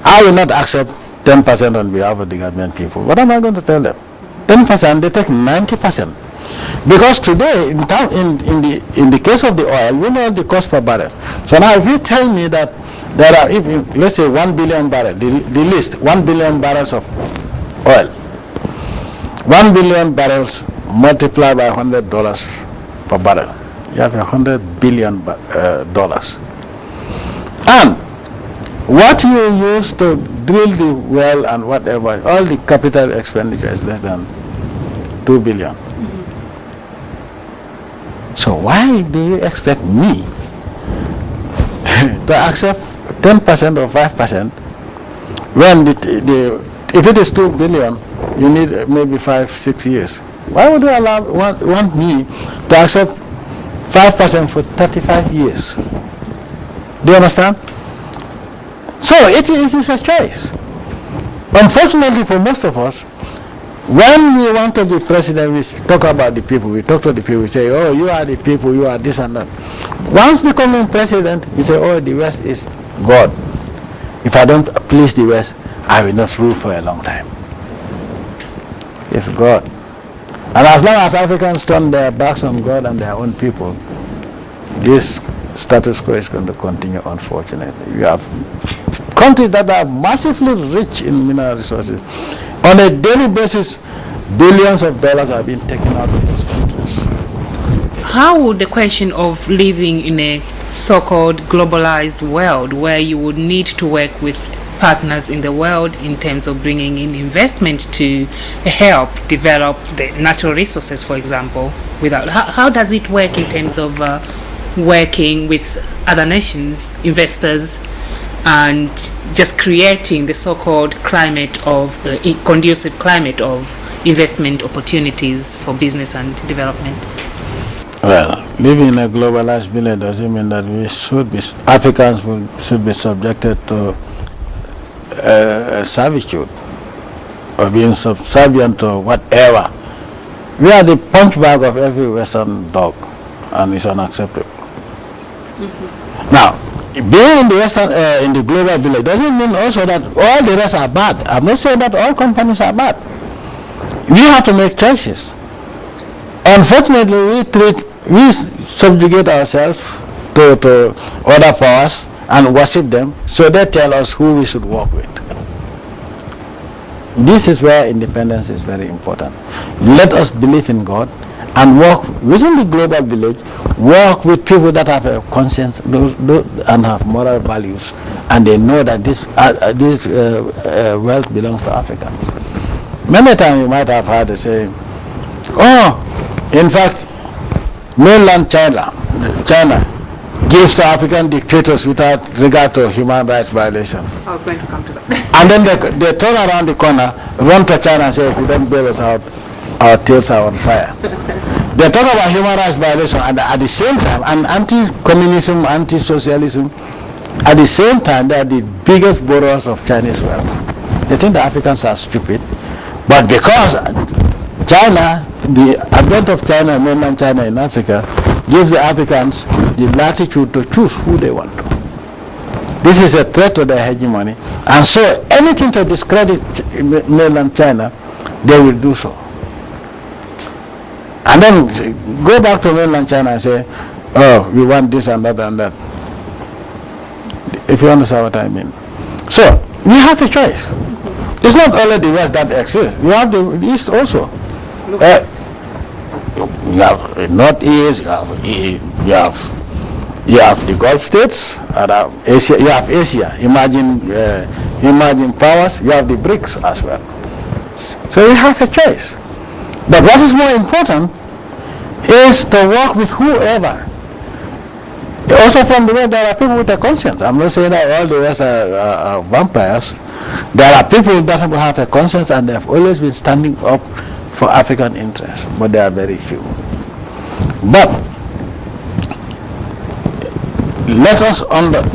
I will not accept 10% on behalf of the Gambian people. What am I going to tell them? 10%, they take 90%. Because today, in the case of the oil, we know the cost per barrel. So now if you tell me that there are, let's say 1 billion barrels, the list, 1 billion barrels of oil, 1 billion barrels multiplied by $100 per barrel, you have $100 billion dollars. And what you use to drill the well and whatever, all the capital expenditure is less than 2 billion. So why do you expect me to accept 10% or 5% when if it is 2 billion, you need maybe 5-6 years? Why would you want me to accept 5% for 35 years? Do you understand? So it is a choice. Unfortunately for most of us, when we want to be president, we talk about the people. We talk to the people. We say, oh, you are the people, you are this and that. Once becoming president, we say, oh, the West is God. If I don't please the West, I will not rule for a long time. It's God. And as long as Africans turn their backs on God and their own people, this status quo is going to continue, unfortunately. You have countries that are massively rich in mineral resources. On a daily basis, billions of dollars are being taken out of those countries. How would the question of living in a so-called globalized world, where you would need to work with partners in the world in terms of bringing in investment to help develop the natural resources, for example, how does it work in terms of working with other nations, investors, and just creating the so-called climate of conducive climate of investment opportunities for business and development? Well, living in a globalized village doesn't mean that Africans should be subjected to servitude or being subservient to whatever. We are the punch bag of every Western dog, and it's unacceptable. Now, being in the Western, in the global village doesn't mean also that all the rest are bad. I'm not saying that all companies are bad. We have to make choices. Unfortunately, we subjugate ourselves to other powers and worship them, so they tell us who we should work with. This is where independence is very important. Let us believe in God and work within the global village, work with people that have a conscience and have moral values, and they know that this wealth belongs to Africans. Many times you might have heard the saying, oh, in fact, mainland China gives to African dictators without regard to human rights violation. I was going to come to that. And then they turn around the corner, run to China and say, if you don't bail us out, our tails are on fire. They talk about human rights violation, and at the same time, and anti-communism, anti-socialism, at the same time, they are the biggest borrowers of Chinese wealth. They think the Africans are stupid, but because China, the advent of China, mainland China in Africa, gives the Africans the latitude to choose who they want to. This is a threat to their hegemony, and so anything to discredit mainland China, they will do so. And then go back to mainland China and say, oh, we want this and that and that. If you understand what I mean. So, we have a choice. It's not only the West that exists. We have the East also. You have Northeast, you have the Gulf states, Asia, you have Asia, emerging powers, you have the BRICS as well. So we have a choice. But what is more important is to work with whoever. Also from the way there are people with a conscience. I'm not saying that all the rest are vampires. There are people that have a conscience and they have always been standing up for African interests, but they are very few. But let us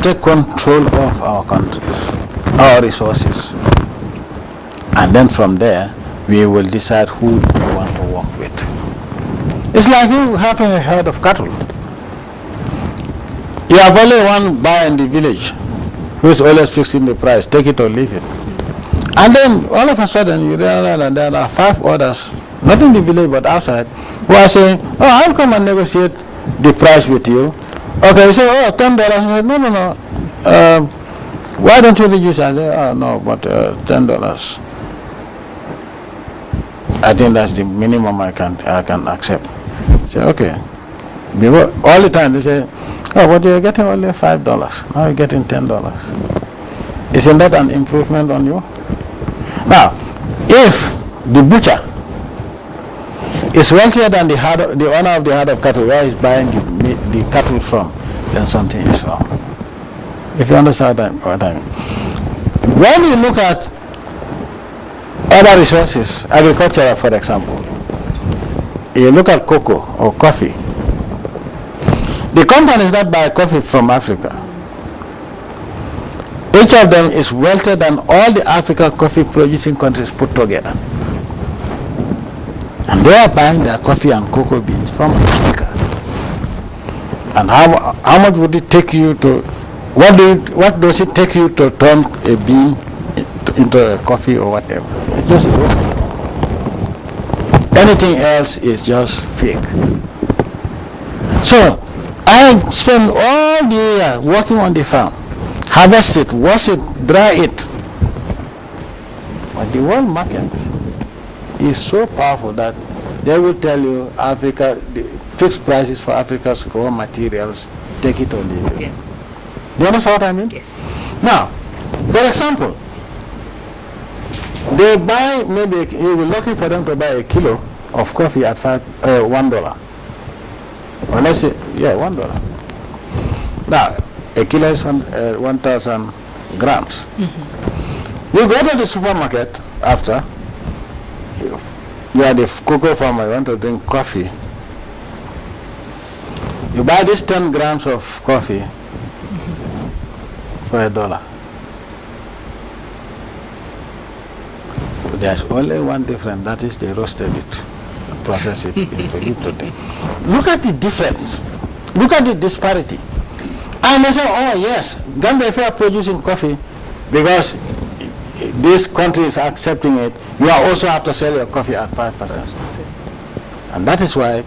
take control of our countries, our resources, and then from there we will decide who we want to work with. It's like you having a herd of cattle. You have only one buyer in the village who is always fixing the price, take it or leave it. And then all of a sudden you realize that there are 5 others, not in the village but outside, who are saying, oh, I'll come and negotiate the price with you. Okay, you say, oh, $10. I say, no. Why don't you reduce it? I say, oh, no, but $10. I think that's the minimum I can accept. I say, okay. All the time they say, oh, but you're getting only $5. Now you're getting $10. Isn't that an improvement on you? Now, if the butcher is wealthier than the owner of the herd of cattle where he's buying the cattle from, then something is wrong. If you understand what I mean. When you look at other resources, agriculture for example, you look at cocoa or coffee, the companies that buy coffee from Africa, each of them is wealthier than all the African coffee producing countries put together. And they are buying their coffee and cocoa beans from Africa. And how much would it take you to, what does it take you to turn a bean into a coffee or whatever? It's just roasting. Anything else is just fake. So I spend all the year working on the farm, harvest it, wash it, dry it. But the world market is so powerful that they will tell you Africa, the fixed prices for Africa's raw materials, take it or leave it. Yeah. Do you understand what I mean? Yes. Now, for example, they buy, maybe you'll be lucky for them to buy a kilo of coffee at $1. Or let's say, yeah, $1. Now, a kilo is 1,000 grams. Mm-hmm. You go to the supermarket after, you are the cocoa farmer, you want to drink coffee. You buy this 10 grams of coffee for $1. There's only one difference, that is they roasted it, process it for you to drink. Look at the difference. Look at the disparity. And they say, oh yes, Gambia, if you are producing coffee, because this country is accepting it, you also have to sell your coffee at 5%. And that is why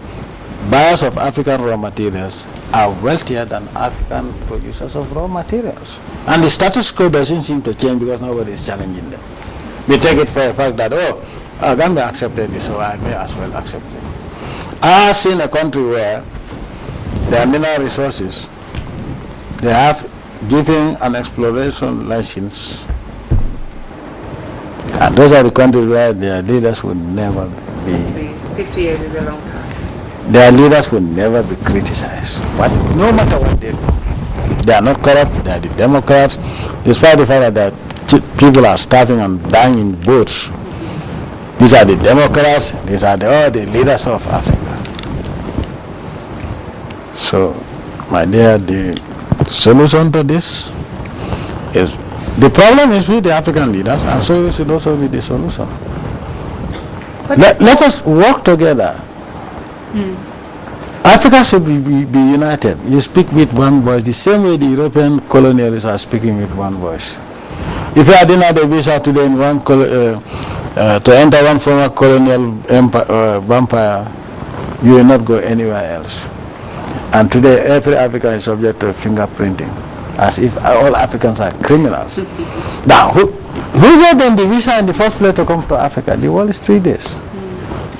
buyers of African raw materials are wealthier than African producers of raw materials. And the status quo doesn't seem to change because nobody is challenging them. We take it for a fact that, Gambia accepted this, so I may as well accept it. I have seen a country where their mineral resources, they have given an exploration license. And those are the countries where their leaders would never be. 50 years is a long time. Their leaders will never be criticized. But no matter what they do, they are not corrupt, they are the Democrats, despite the fact that people are starving and dying in boats. These are the Democrats, these are all the leaders of Africa. So, my dear, the solution to this is, the problem is with the African leaders, and so it should also be the solution. Let us work together. Africa should be united. You speak with one voice, the same way the European colonialists are speaking with one voice. If you are denied a visa today in one to enter one former colonial vampire, you will not go anywhere else. And today, every African is subject to fingerprinting, as if all Africans are criminals. Now, who gave them the visa in the first place to come to Africa? The world is 3 days.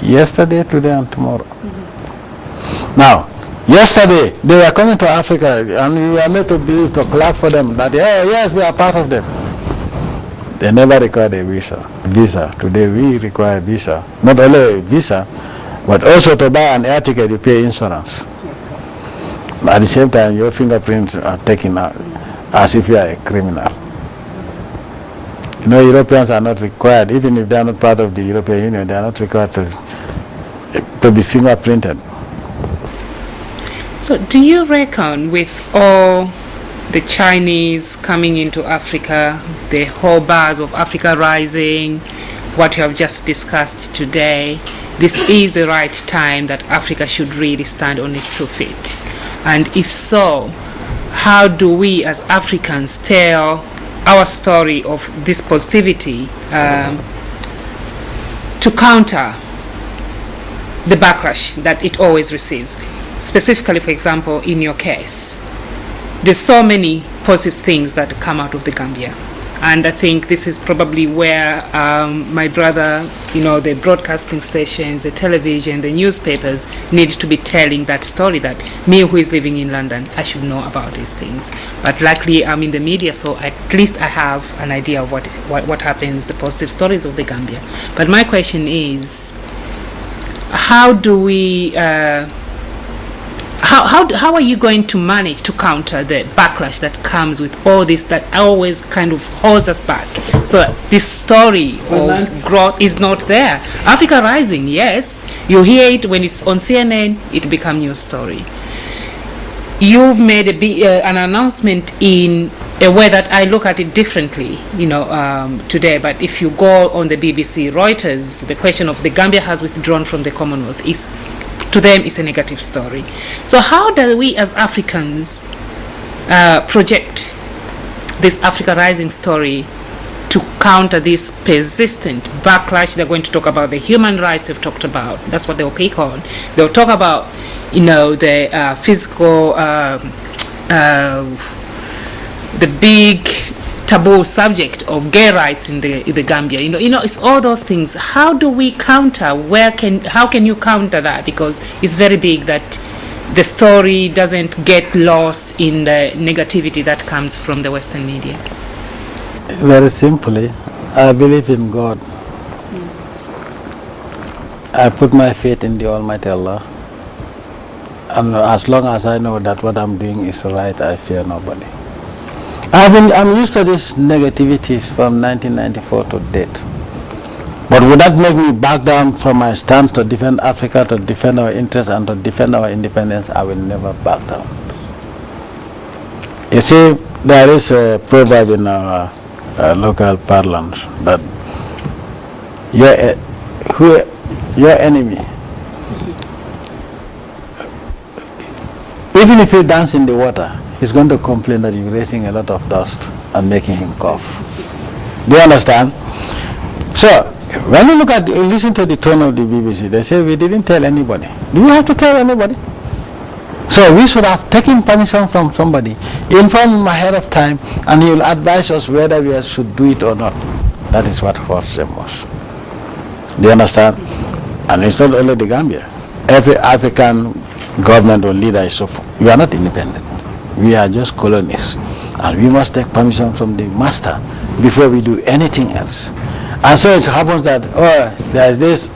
Yesterday, today, and tomorrow. Now, yesterday, they were coming to Africa, and we were made to believe, to clap for them, that, yes, we are part of them. They never required a visa. Today, we require a visa. Not only a visa, but also to buy an air ticket, you pay insurance. Yes, sir. At the same time, your fingerprints are taken out as if you are a criminal. You know, Europeans are not required, even if they are not part of the European Union, they are not required to be fingerprinted. So do you reckon with all the Chinese coming into Africa, the whole buzz of Africa Rising, what you have just discussed today, this is the right time that Africa should really stand on its 2 feet? And if so, how do we as Africans tell our story of this positivity to counter the backlash that it always receives? Specifically, for example, in your case, there's so many positive things that come out of the Gambia. And I think this is probably where my brother, the broadcasting stations, the television, the newspapers need to be telling that story, that me who is living in London, I should know about these things. But luckily I'm in the media, so at least I have an idea of what happens, the positive stories of the Gambia. But my question is, how do we... How are you going to manage to counter the backlash that comes with all this that always kind of holds us back? So this story of growth is not there. Africa Rising, yes, you hear it when it's on CNN, it becomes news story. You've made an announcement in a way that I look at it differently, today. But if you go on the BBC, Reuters, the question of the Gambia has withdrawn from the Commonwealth is, to them, it's a negative story. So how do we as Africans project this Africa Rising story to counter this persistent backlash? They're going to talk about the human rights we've talked about. That's what they'll pick on. They'll talk about, the physical, the big taboo subject of gay rights in the Gambia. It's all those things. How do we counter? How can you counter that? Because it's very big that the story doesn't get lost in the negativity that comes from the Western media. Very simply, I believe in God. I put my faith in the Almighty Allah. And as long as I know that what I'm doing is right, I fear nobody. I'm used to this negativity from 1994 to date. But would that make me back down from my stance to defend Africa, to defend our interests, and to defend our independence? I will never back down. You see, there is a proverb in our local parlance that your enemy, even if you dance in the water, he's going to complain that you're raising a lot of dust and making him cough. Do you understand? So, when you listen to the tone of the BBC, they say we didn't tell anybody. Do you have to tell anybody? So we should have taken permission from somebody, inform him ahead of time, and he will advise us whether we should do it or not. That is what hurts them most. Do you understand? And it's not only the Gambia. Every African government or leader is we are not independent. We are just colonies, and we must take permission from the master before we do anything else. And so it happens that, there is this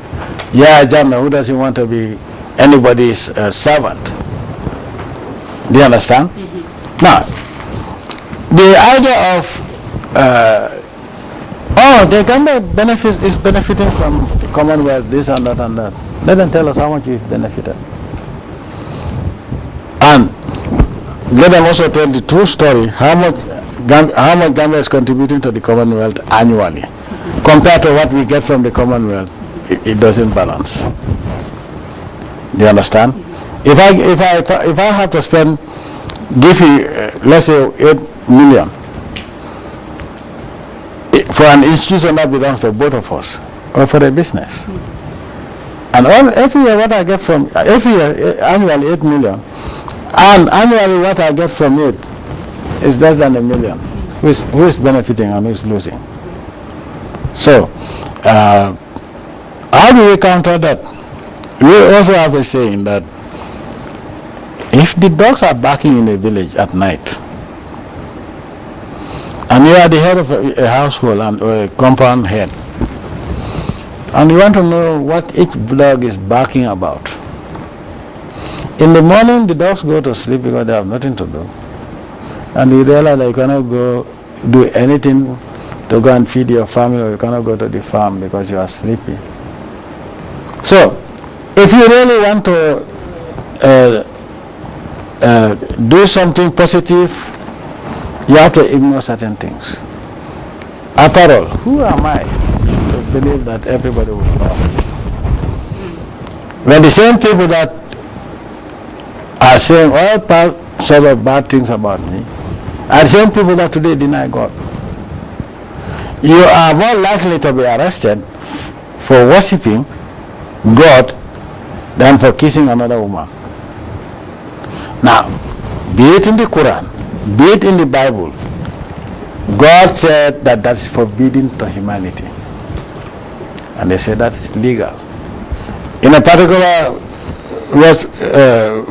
JAMMEH who doesn't want to be anybody's servant. Do you understand? Mm-hmm. Now, the idea of the Gambia is benefiting from the Commonwealth, this and that and that. Let them tell us how much we've benefited. And let them also tell the true story, how much Gambia is contributing to the Commonwealth annually. Compared to what we get from the Commonwealth, it doesn't balance. Do you understand? If I have to give you, let's say, 8 million for an institution that belongs to both of us, or for a business, and every year what I get from annually 8 million. And annually what I get from it is less than $1 million. Who is benefiting and who is losing? So, how do we counter that? We also have a saying that if the dogs are barking in a village at night, and you are the head of a household or a compound head, and you want to know what each dog is barking about, in the morning, the dogs go to sleep because they have nothing to do. And you realize that you cannot go do anything to go and feed your family, or you cannot go to the farm because you are sleepy. So, if you really want to do something positive, you have to ignore certain things. After all, who am I to believe that everybody will love me? When the same people that are saying all sort of bad things about me are the same people that today deny God. You are more likely to be arrested for worshipping God than for kissing another woman. Now, be it in the Quran, be it in the Bible, God said that that's forbidden to humanity. And they said that is legal. In a particular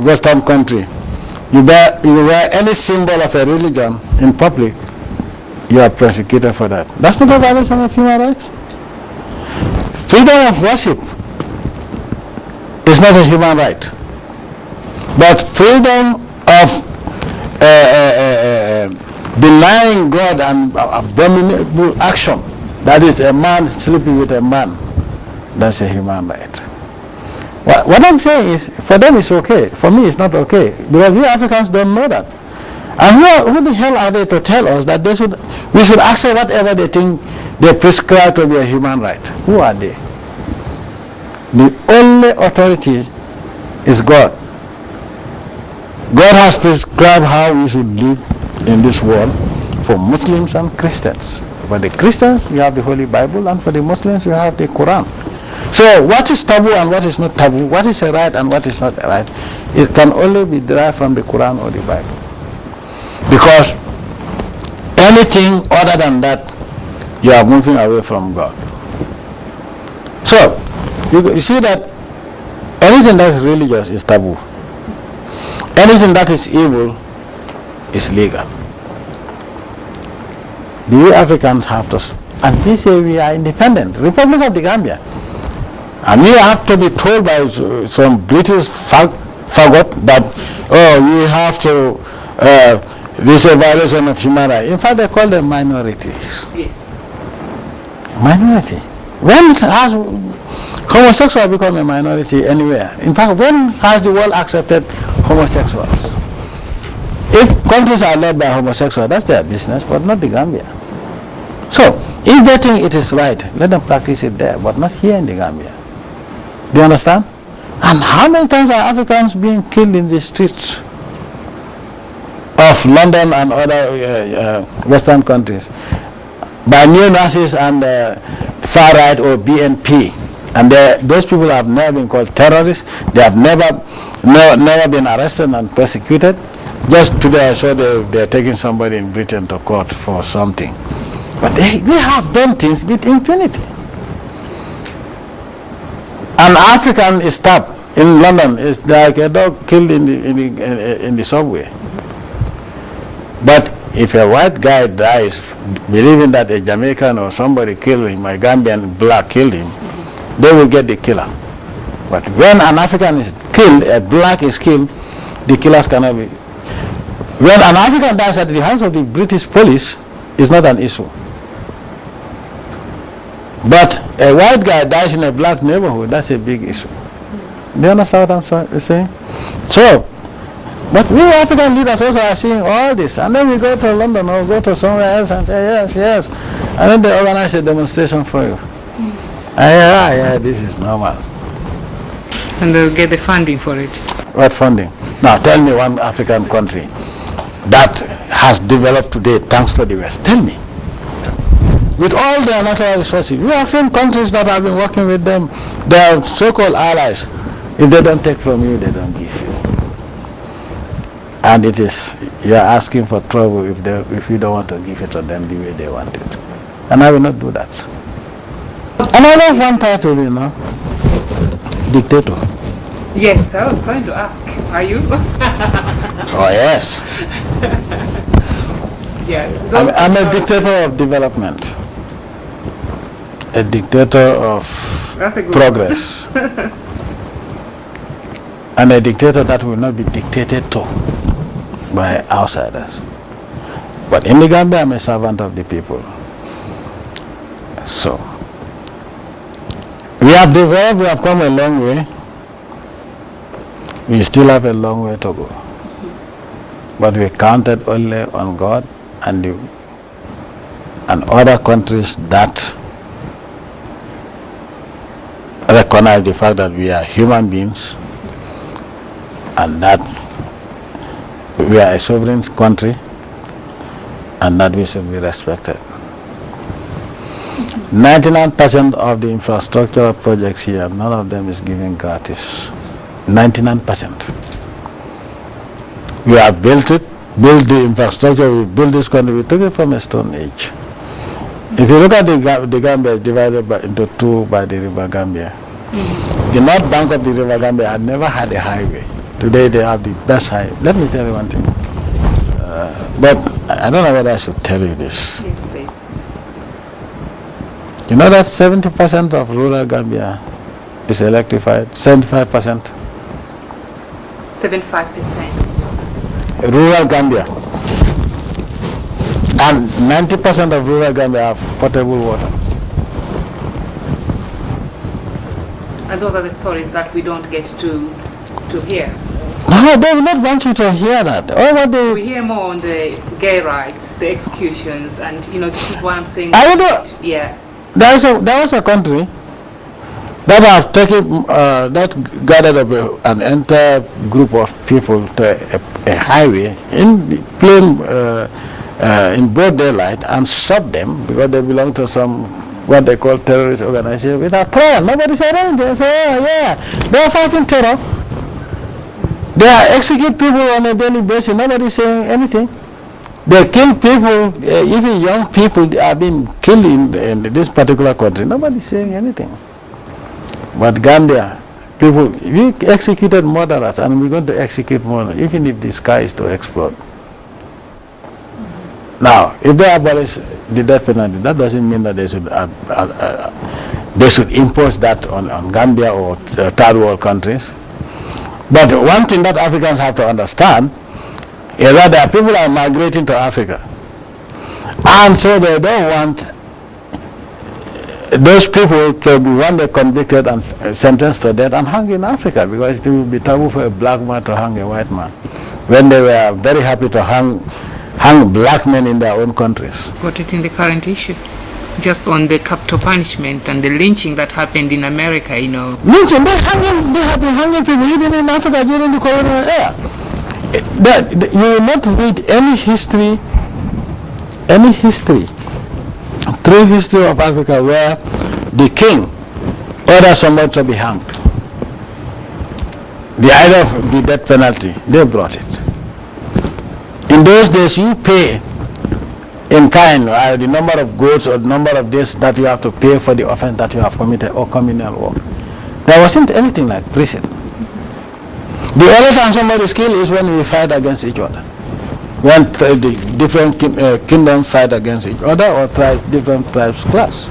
Western country, you wear any symbol of a religion in public, you are prosecuted for that. That's not a violation of human rights. Freedom of worship is not a human right. But freedom of denying God and abominable action, that is a man sleeping with a man, that's a human right. What I'm saying is, for them it's okay. For me it's not okay. Because we Africans don't know that. And who the hell are they to tell us that we should accept whatever they think they prescribe to be a human right? Who are they? The only authority is God. God has prescribed how we should live in this world for Muslims and Christians. For the Christians, you have the Holy Bible, and for the Muslims, you have the Quran. So what is taboo and what is not taboo, what is a right and what is not a right, it can only be derived from the Quran or the Bible. Because anything other than that, you are moving away from God. So, you see that anything that is religious is taboo. Anything that is evil is legal. We Africans have to, and we say we are independent, Republic of the Gambia. And we have to be told by some British faggot that, we have to, this is a violation of human rights. In fact, they call them minorities. Yes. Minority. When has homosexual become a minority anywhere? In fact, when has the world accepted homosexuals? If countries are led by homosexuals, that's their business, but not the Gambia. So, if they think it is right, let them practice it there, but not here in the Gambia. Do you understand? And how many times are Africans being killed in the streets of London and other Western countries by neo-Nazis and far-right or BNP? And those people have never been called terrorists. They have never been arrested and persecuted. Just today I saw they're taking somebody in Britain to court for something. But they have done things with impunity. An African is stabbed in London. It's like a dog killed in the subway. But if a white guy dies believing that a Jamaican or somebody killed him, a Gambian black killed him, they will get the killer. But when an African is killed, a black is killed, the killers cannot be. When an African dies at the hands of the British police, it's not an issue. But a white guy dies in a black neighborhood, that's a big issue. Do you understand what I'm saying? So, but we African leaders also are seeing all this, and then we go to London or go to somewhere else and say, yes, yes, and then they organize a demonstration for you. Yeah, this is normal. And they'll get the funding for it. What funding? Now tell me one African country that has developed today thanks to the West. Tell me. With all their natural resources, we have seen countries that have been working with them, their so-called allies. If they don't take from you, they don't give you. And it is, you are asking for trouble if you don't want to give it to them the way they want it. And I will not do that. And I love one title, you know, dictator. Yes, I was going to ask. Are you? Oh, yes. Yeah. I'm a dictator of development. A dictator of progress. And a dictator that will not be dictated to by outsiders. But in the Gambia, I'm a servant of the people. So, we have developed, we have come a long way. We still have a long way to go. but we counted only on God and other countries that recognize the fact that we are human beings and that we are a sovereign country and that we should be respected. 99% of the infrastructural projects here, none of them is given gratis. 99%. We have built it, built the infrastructure, we built this country, we took it from a stone age. If you look at the Gambia is divided into two by the River Gambia. The north bank of the River Gambia had never had a highway. Today they have the best highway. Let me tell you one thing. But I don't know whether I should tell you this. Yes, please. You know that 70% of rural Gambia is electrified, 75%. 75%. Rural Gambia. And 90% of rural Gambia have potable water. And those are the stories that we don't get to hear. No, they will not want you to hear that. We hear more on the gay rights, the executions, and this is why I'm saying. Yeah. There was a country that have taken that gathered up an entire group of people to a highway in plain in broad daylight and shot them because they belong to some what they call terrorist organization without trial. Nobody said anything. They say, oh yeah, they are fighting terror. They execute people on a daily basis. Nobody saying anything. They kill people, even young people are being killed in this particular country. Nobody saying anything. But Gambia, people, we executed murderers and we're going to execute more, even if the sky is to explode. Now, if they abolish the death penalty, that doesn't mean that they should impose that on Gambia or third world countries. But one thing that Africans have to understand is that there are people are migrating to Africa. And so they don't want those people to be one day convicted and sentenced to death and hung in Africa, because it will be taboo for a black man to hang a white man, when they were very happy to hang black men in their own countries. Got it in the current issue. Just on the capital punishment and the lynching that happened in America, Lynching, they have been hanging people even in Africa during the colonial era. You will not read any history, true history of Africa where the king orders somebody to be hanged. The idea of the death penalty, they brought it. In those days, you pay in kind, the number of goats or the number of days that you have to pay for the offense that you have committed or communal work. There wasn't anything like prison. The only time somebody is killed is when we fight against each other. When the different kingdoms fight against each other or different tribes clash.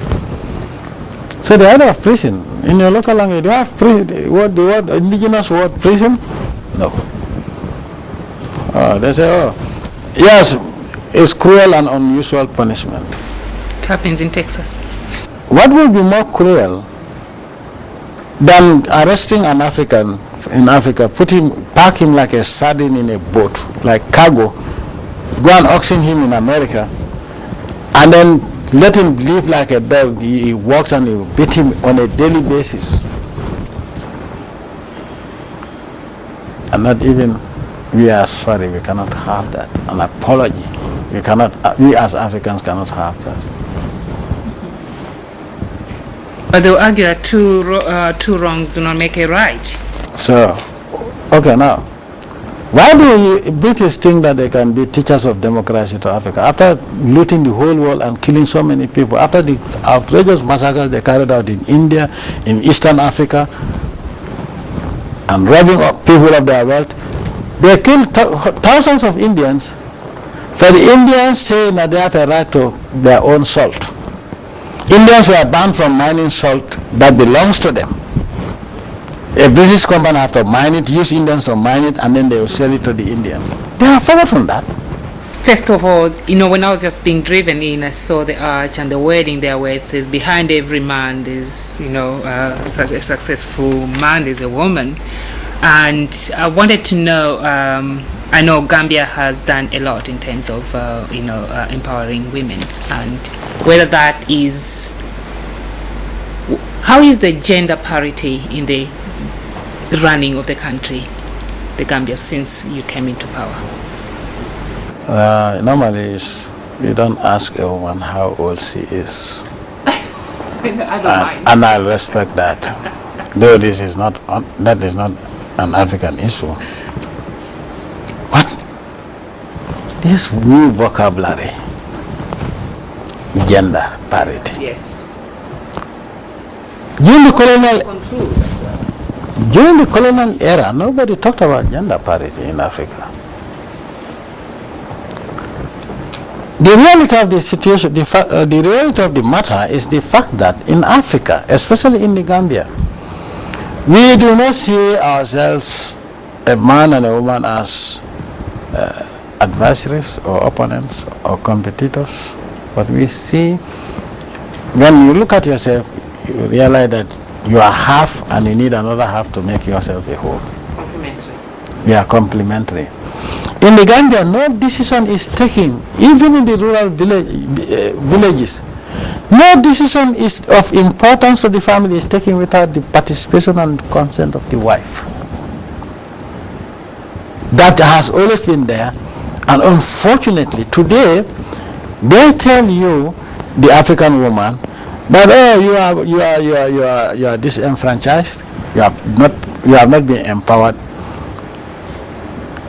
So the idea of prison, in your local language, do you have the word indigenous word prison? No. They say, yes, it's cruel and unusual punishment. It happens in Texas. What would be more cruel than arresting an African in Africa, pack him like a sardine in a boat, like cargo, go and auction him in America, and then let him live like a dog? He walks and you beat him on a daily basis. And not even we are sorry, we cannot have that. An apology. We as Africans cannot have that. But they'll argue that two wrongs do not make a right. So, okay, now, why do the British think that they can be teachers of democracy to Africa after looting the whole world and killing so many people, after the outrageous massacres they carried out in India, in Eastern Africa, and robbing up people of their wealth? They killed thousands of Indians for the Indians saying that they have a right to their own salt. Indians were banned from mining salt that belongs to them. A British company have to mine it, use Indians to mine it, and then they will sell it to the Indians. They are forward from that. First of all, when I was just being driven in, I saw the arch and the wording there where it says, behind every man there's, a successful man, there's a woman. And I wanted to know, I know Gambia has done a lot in terms of empowering women, and whether that is, how is the gender parity in the running of the country, the Gambia, since you came into power? Normally, you don't ask a woman how old she is. And I'll respect that. Though this is not that is not an African issue. But this new vocabulary, gender parity. Yes. During the colonial era, nobody talked about gender parity in Africa. The reality of the situation, the reality of the matter is the fact that in Africa, especially in the Gambia, we do not see ourselves, a man and a woman, as adversaries or opponents or competitors. But we see, when you look at yourself, you realize that you are half and you need another half to make yourself a whole. Complementary. We are complementary. In the Gambia, no decision is taken, even in the rural villages. No decision is of importance to the family is taken without the participation and consent of the wife. That has always been there, and unfortunately today they tell you, the African woman, that you are disenfranchised, you have not been empowered,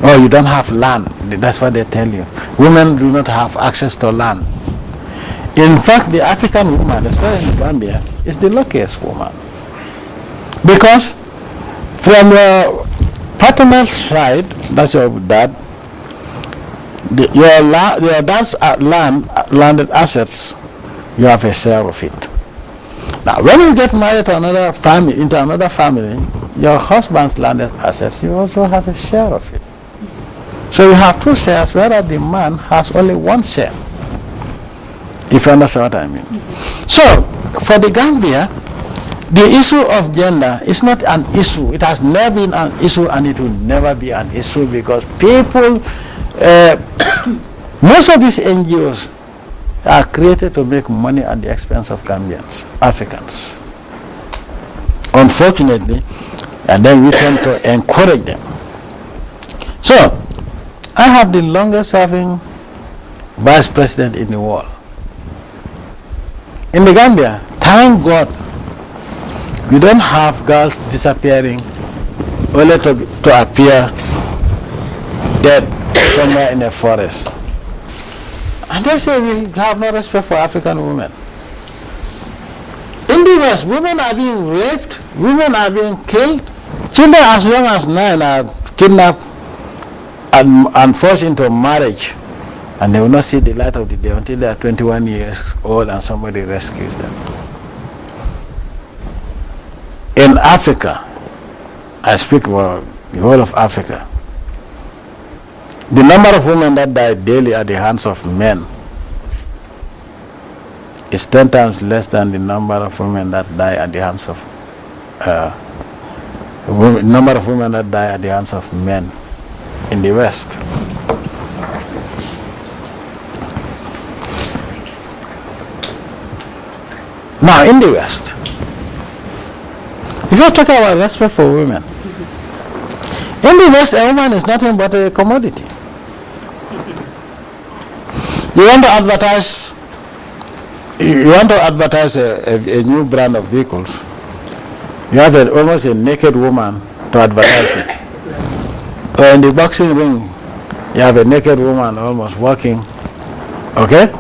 or you don't have land. That's what they tell you. Women do not have access to land. In fact, the African woman, especially in Gambia, is the luckiest woman, because from your paternal side, that's your dad, your dad's landed assets, you have a share of it. Now, when you get married to another family, into another family, your husband's landed assets, you also have a share of it. So you have two shares, whereas the man has only one share. If you understand what I mean. So, for the Gambia, the issue of gender is not an issue. It has never been an issue, and it will never be an issue, because people, most of these NGOs are created to make money at the expense of Gambians, Africans. Unfortunately, and then we tend to encourage them. So, I have the longest serving vice president in the world. In the Gambia, thank God, we don't have girls disappearing only to appear dead somewhere in a forest. And they say we have no respect for African women. In the West, women are being raped, women are being killed, children as young as 9 are kidnapped and forced into marriage, and they will not see the light of the day until they are 21 years old and somebody rescues them. In Africa, I speak for the whole of Africa, the number of women that die daily at the hands of men is 10 times less than the number of women that die at the hands of men in the West. Now, in the West, if you're talking about respect for women, in the West, a woman is nothing but a commodity. You want to advertise a new brand of vehicles, you have almost a naked woman to advertise it. Or in the boxing ring, you have a naked woman almost walking. Okay?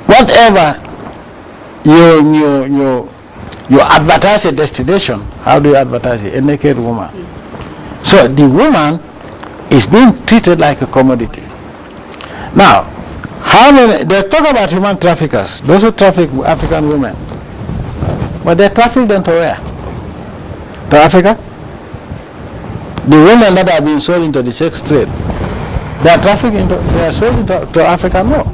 Whatever you advertise a destination, how do you advertise it? A naked woman. So the woman is being treated like a commodity. Now, how many, they talk about human traffickers, those who traffic African women, but they traffic them to where? To Africa? The women that are being sold into the sex trade, they are sold into Africa? No.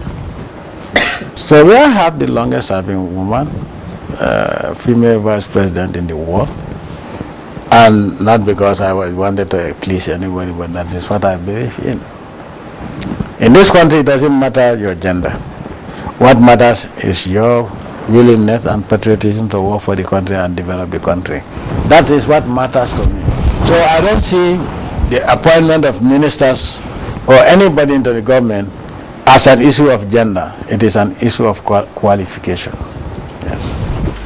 So we have the longest serving woman, female vice president in the world, And not because I wanted to please anybody, but that is what I believe in. In this country, it doesn't matter your gender. What matters is your willingness and patriotism to work for the country and develop the country. That is what matters to me. So I don't see the appointment of ministers or anybody into the government as an issue of gender. It is an issue of qualification. Yes.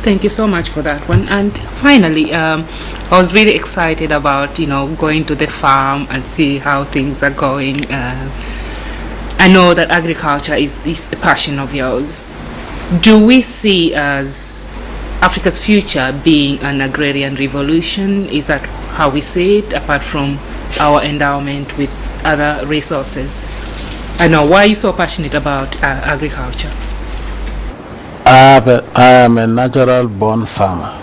Thank you so much for that one. And finally, I was really excited about, going to the farm and see how things are going. I know that agriculture is a passion of yours. Do we see as Africa's future being an agrarian revolution? Is that how we see it, apart from our endowment with other resources? I know, why are you so passionate about agriculture? I am a natural born farmer.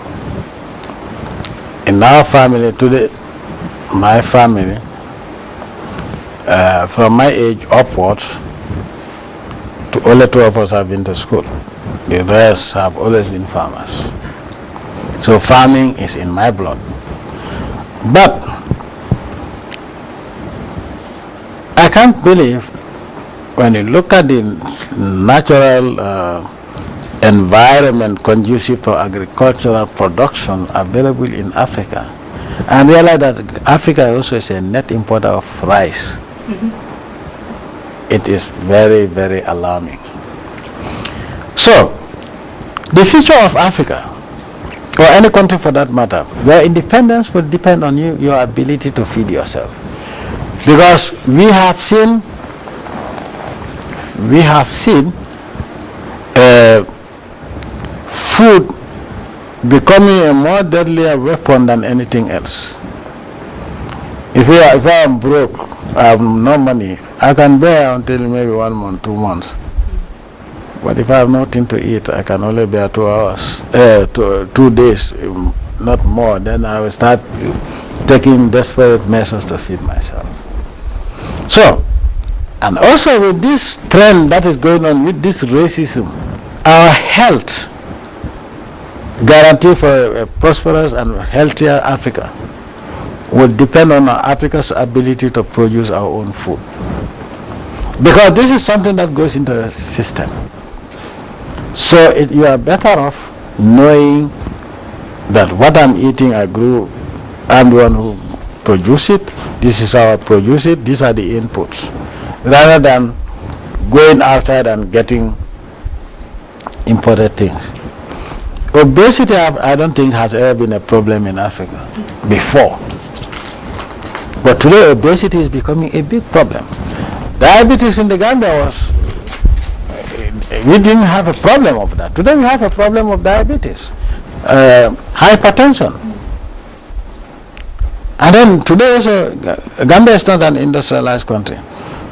In our family today, my family, from my age upwards, only 2 of us have been to school. The rest have always been farmers. So farming is in my blood. But I can't believe when you look at the natural environment conducive to agricultural production available in Africa, and realize that Africa also is a net importer of rice. It is very, very alarming. So, the future of Africa, or any country for that matter, your independence will depend on you, your ability to feed yourself. Because we have seen food becoming a more deadlier weapon than anything else. If I am broke, I have no money, I can bear until maybe 1 month, 2 months. But if I have nothing to eat, I can only bear 2 hours, 2 days, not more. Then I will start taking desperate measures to feed myself. So, and also with this trend that is going on, with this racism, our health guarantee for a prosperous and healthier Africa will depend on Africa's ability to produce our own food. Because this is something that goes into the system. So you are better off knowing that what I'm eating I grew, I'm the one who produce it, this is how I produce it, these are the inputs, rather than going outside and getting imported things. Obesity, I don't think has ever been a problem in Africa before. But today obesity is becoming a big problem. Diabetes in the Gambia we didn't have a problem of that. Today we have a problem of diabetes, hypertension. And then today also, Gambia is not an industrialized country.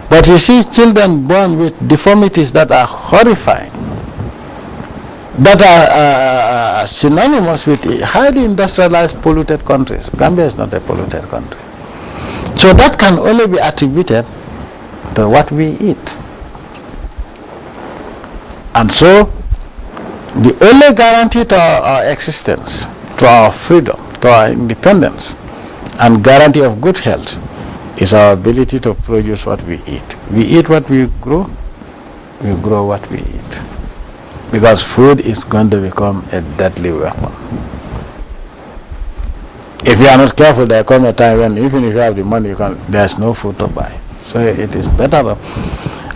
But you see children born with deformities that are horrifying, that are synonymous with highly industrialized, polluted countries. Gambia is not a polluted country. So that can only be attributed to what we eat. And so, the only guarantee to our existence, to our freedom, to our independence, and guarantee of good health is our ability to produce what we eat. We eat what we grow what we eat. Because food is going to become a deadly weapon. If you are not careful, there comes a time when even if you have the money, there's no food to buy. So it is better.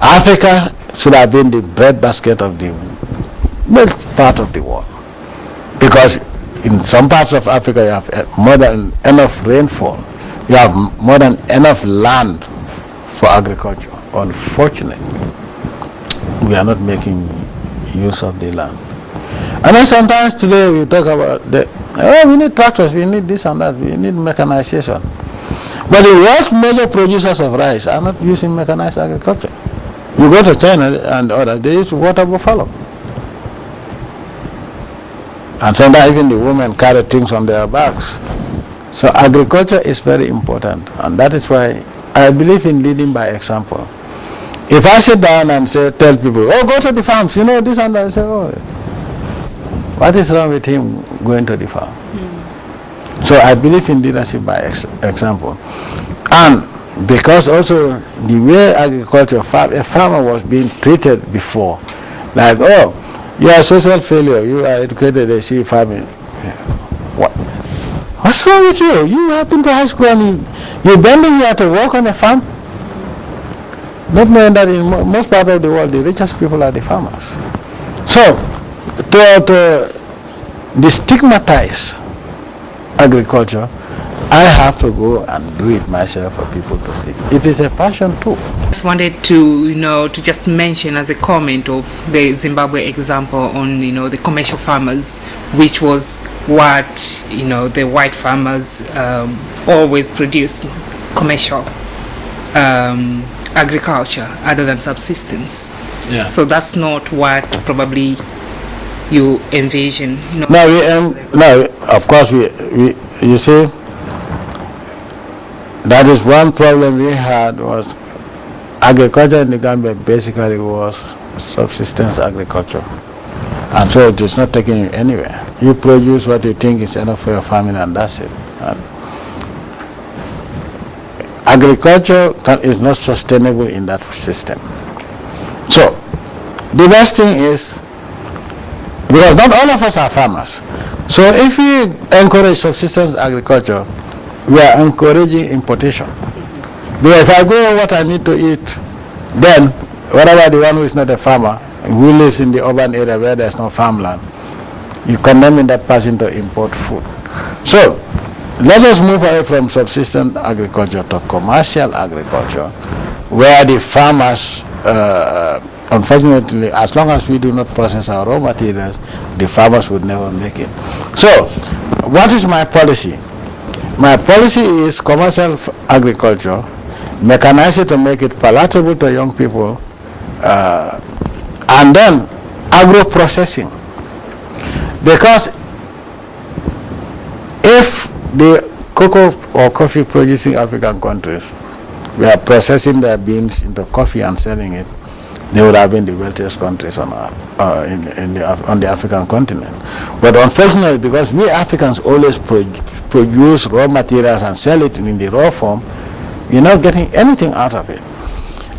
Africa should have been the breadbasket of the most part of the world. Because in some parts of Africa you have more than enough rainfall. You have more than enough land for agriculture. Unfortunately, we are not making use of the land. And then sometimes today we talk about we need tractors, we need this and that, we need mechanization. But the worst major producers of rice are not using mechanized agriculture. You go to China and others, they use water buffalo. And sometimes even the women carry things on their backs. So agriculture is very important, and that is why I believe in leading by example. If I sit down and tell people, oh, go to the farms, this and that, I say, oh, what is wrong with him going to the farm? So I believe in leadership by example. And because also the way agriculture, a farmer was being treated before, like, oh, you are a social failure, you are educated, they see farming. What? What's wrong with you? You have been to high school and you're bending here to work on a farm? Not knowing that in most parts of the world, the richest people are the farmers. So, to destigmatize agriculture, I have to go and do it myself for people to see. It is a passion too. Just wanted to, to just mention as a comment of the Zimbabwe example on, the commercial farmers, which was what, the white farmers always produced, commercial agriculture other than subsistence. Yeah. So that's not what probably you envision. No, of course you see, that is one problem we had, was agriculture in the Gambia basically was subsistence agriculture. And so it is not taking you anywhere. You produce what you think is enough for your family and that's it. And agriculture is not sustainable in that system. So the best thing is, because not all of us are farmers, so if we encourage subsistence agriculture, we are encouraging importation. Because if I grow what I need to eat, then whatever the one who is not a farmer, who lives in the urban area where there's no farmland, you condemn that person to import food. So let us move away from subsistence agriculture to commercial agriculture, where the farmers, unfortunately, as long as we do not process our raw materials, the farmers would never make it. So what is my policy? My policy is commercial agriculture, mechanize it to make it palatable to young people, and then agro-processing. Because if the cocoa or coffee producing African countries were processing their beans into coffee and selling it, they would have been the wealthiest countries on the African continent. But unfortunately, because we Africans always produce raw materials and sell it in the raw form, you're not getting anything out of it.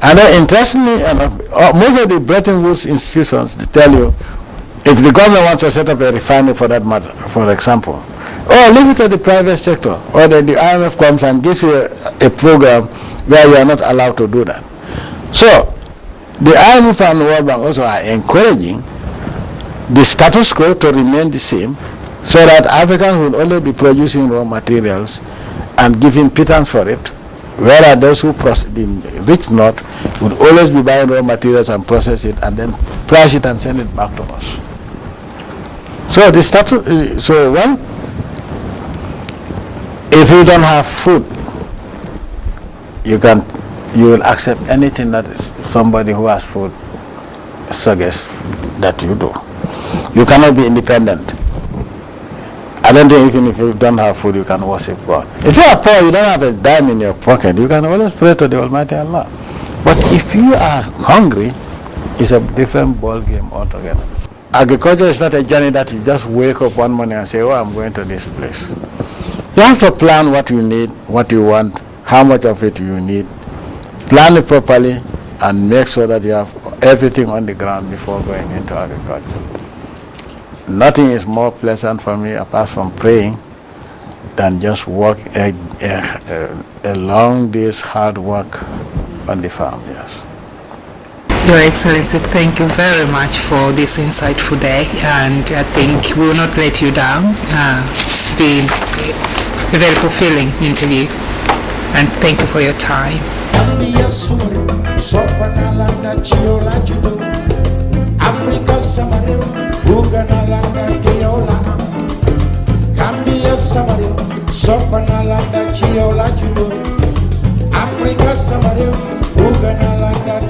And then interestingly enough, most of the Bretton Woods institutions, they tell you, if the government wants to set up a refinery for that matter, for example, or leave it to the private sector, or then the IMF comes and gives you a program where you are not allowed to do that. So the IMF and the World Bank also are encouraging the status quo to remain the same, so that Africans will only be producing raw materials and giving pittance for it, whereas those who the rich North would always be buying raw materials and process it and then price it and send it back to us. So the status, if you don't have food, you will accept anything that somebody who has food suggests that you do. You cannot be independent. I don't think even if you don't have food, you can worship God. If you are poor, you don't have a dime in your pocket, you can always pray to the Almighty Allah. But if you are hungry, it's a different ball game altogether. Agriculture is not a journey that you just wake up one morning and say, oh, I'm going to this place. You have to plan what you need, what you want, how much of it you need. Plan it properly and make sure that you have everything on the ground before going into agriculture. Nothing is more pleasant for me, apart from praying, than just work a long day's hard work on the farm, yes. Your Excellency, thank you very much for this insightful day, and I think we will not let you down. It's been a very fulfilling interview, and thank you for your time. Africa Samareo, Uganalanda Tiola, Gambia Samareo, Sopanalanda Chiola Judo, Africa Samareo, Uganalanda